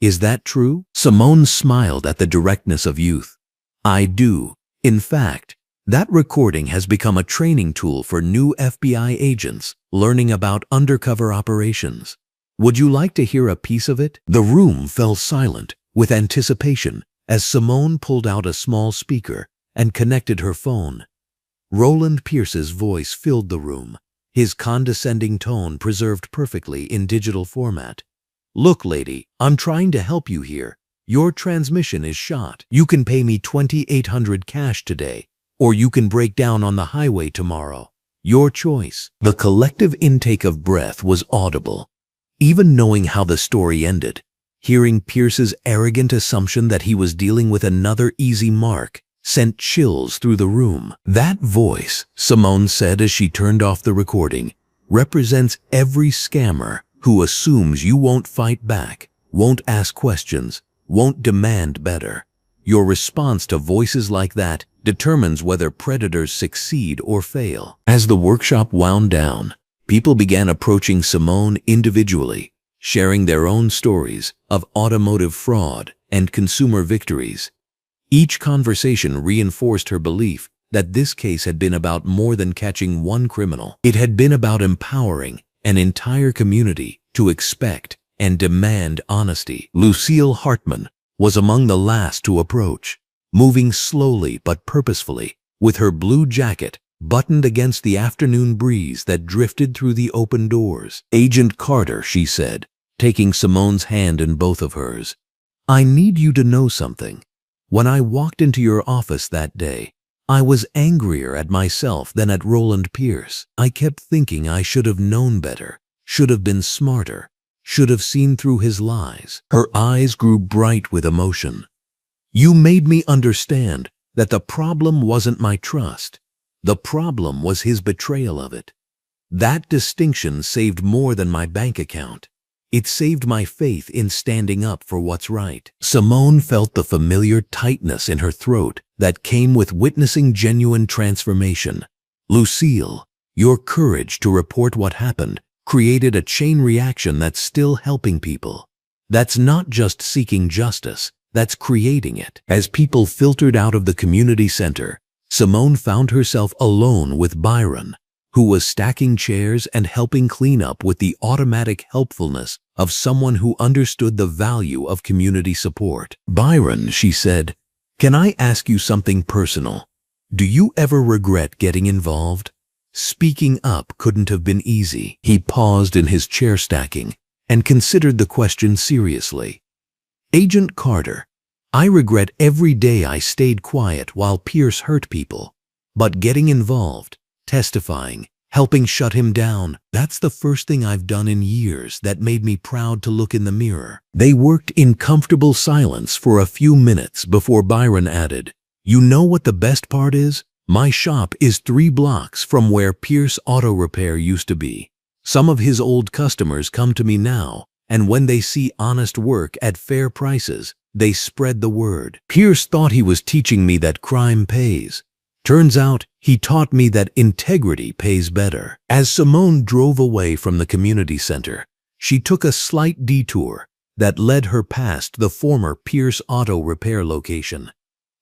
Is that true? Simone smiled at the directness of youth. I do. In fact, that recording has become a training tool for new FBI agents learning about undercover operations. Would you like to hear a piece of it? The room fell silent with anticipation as Simone pulled out a small speaker and connected her phone. Roland Pierce's voice filled the room, his condescending tone preserved perfectly in digital format. Look, lady, I'm trying to help you here. Your transmission is shot. You can pay me $2,800 cash today, or you can break down on the highway tomorrow. Your choice. The collective intake of breath was audible. Even knowing how the story ended, hearing Pierce's arrogant assumption that he was dealing with another easy mark sent chills through the room. That voice, Simone said as she turned off the recording, represents every scammer who assumes you won't fight back, won't ask questions, won't demand better. Your response to voices like that determines whether predators succeed or fail. As the workshop wound down, people began approaching Simone individually, sharing their own stories of automotive fraud and consumer victories. Each conversation reinforced her belief that this case had been about more than catching one criminal. It had been about empowering an entire community to expect and demand honesty. Lucille Hartman was among the last to approach, moving slowly but purposefully, with her blue jacket buttoned against the afternoon breeze that drifted through the open doors. Agent Carter, she said, taking Simone's hand in both of hers, I need you to know something. When I walked into your office that day, I was angrier at myself than at Roland Pierce. I kept thinking I should have known better, should have been smarter, should have seen through his lies. Her eyes grew bright with emotion. You made me understand that the problem wasn't my trust. The problem was his betrayal of it. That distinction saved more than my bank account. It saved my faith in standing up for what's right. Simone felt the familiar tightness in her throat that came with witnessing genuine transformation. Lucille, your courage to report what happened created a chain reaction that's still helping people. That's not just seeking justice, that's creating it. As people filtered out of the community center, Simone found herself alone with Byron, who was stacking chairs and helping clean up with the automatic helpfulness of someone who understood the value of community support. Byron, she said, can I ask you something personal? Do you ever regret getting involved? Speaking up couldn't have been easy. He paused in his chair stacking and considered the question seriously. Agent Carter, I regret every day I stayed quiet while Pierce hurt people, but getting involved, testifying, helping shut him down. That's the first thing I've done in years that made me proud to look in the mirror. They worked in comfortable silence for a few minutes before Byron added, "You know what the best part is? My shop is 3 blocks from where Pierce Auto Repair used to be. Some of his old customers come to me now, and when they see honest work at fair prices, they spread the word." Pierce thought he was teaching me that crime pays. Turns out, he taught me that integrity pays better. As Simone drove away from the community center, she took a slight detour that led her past the former Pierce Auto Repair location.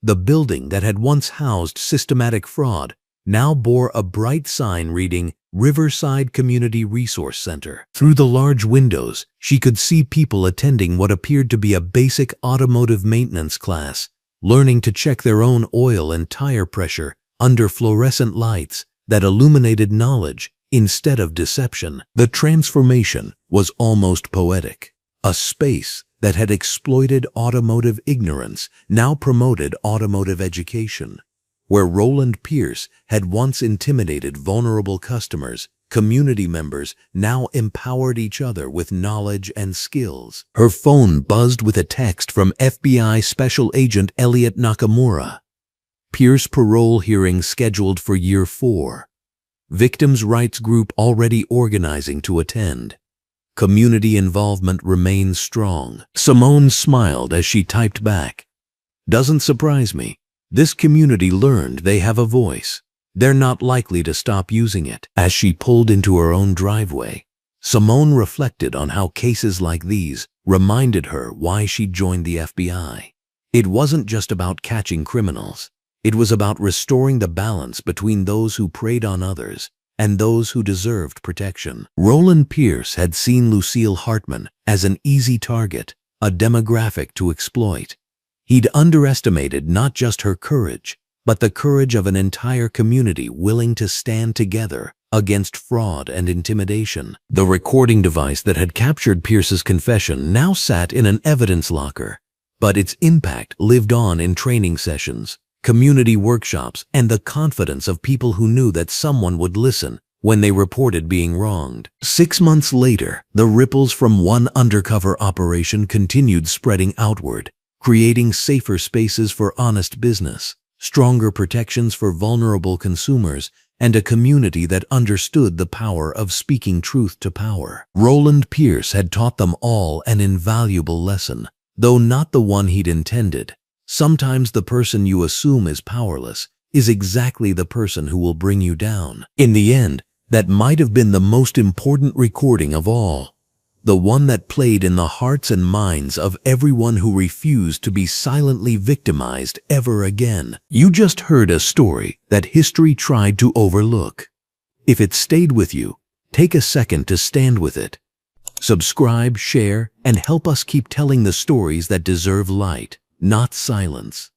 The building that had once housed systematic fraud now bore a bright sign reading Riverside Community Resource Center. Through the large windows, she could see people attending what appeared to be a basic automotive maintenance class, learning to check their own oil and tire pressure under fluorescent lights that illuminated knowledge instead of deception. The transformation was almost poetic. A space that had exploited automotive ignorance now promoted automotive education. Where Roland Pierce had once intimidated vulnerable customers, community members now empowered each other with knowledge and skills. Her phone buzzed with a text from FBI Special Agent Elliot Nakamura. Pierce parole hearing scheduled for year 4. Victims' rights group already organizing to attend. Community involvement remains strong. Simone smiled as she typed back. "Doesn't surprise me. This community learned they have a voice. They're not likely to stop using it." As she pulled into her own driveway, Simone reflected on how cases like these reminded her why she joined the FBI. It wasn't just about catching criminals. It was about restoring the balance between those who preyed on others and those who deserved protection. Roland Pierce had seen Lucille Hartman as an easy target, a demographic to exploit. He'd underestimated not just her courage, but the courage of an entire community willing to stand together against fraud and intimidation. The recording device that had captured Pierce's confession now sat in an evidence locker, but its impact lived on in training sessions, community workshops, and the confidence of people who knew that someone would listen when they reported being wronged. 6 months later, the ripples from one undercover operation continued spreading outward, creating safer spaces for honest business, stronger protections for vulnerable consumers, and a community that understood the power of speaking truth to power. Roland Pierce had taught them all an invaluable lesson, though not the one he'd intended. Sometimes the person you assume is powerless is exactly the person who will bring you down. In the end, that might have been the most important recording of all. The one that played in the hearts and minds of everyone who refused to be silently victimized ever again. You just heard a story that history tried to overlook. If it stayed with you, take a second to stand with it. Subscribe, share, and help us keep telling the stories that deserve light, not silence.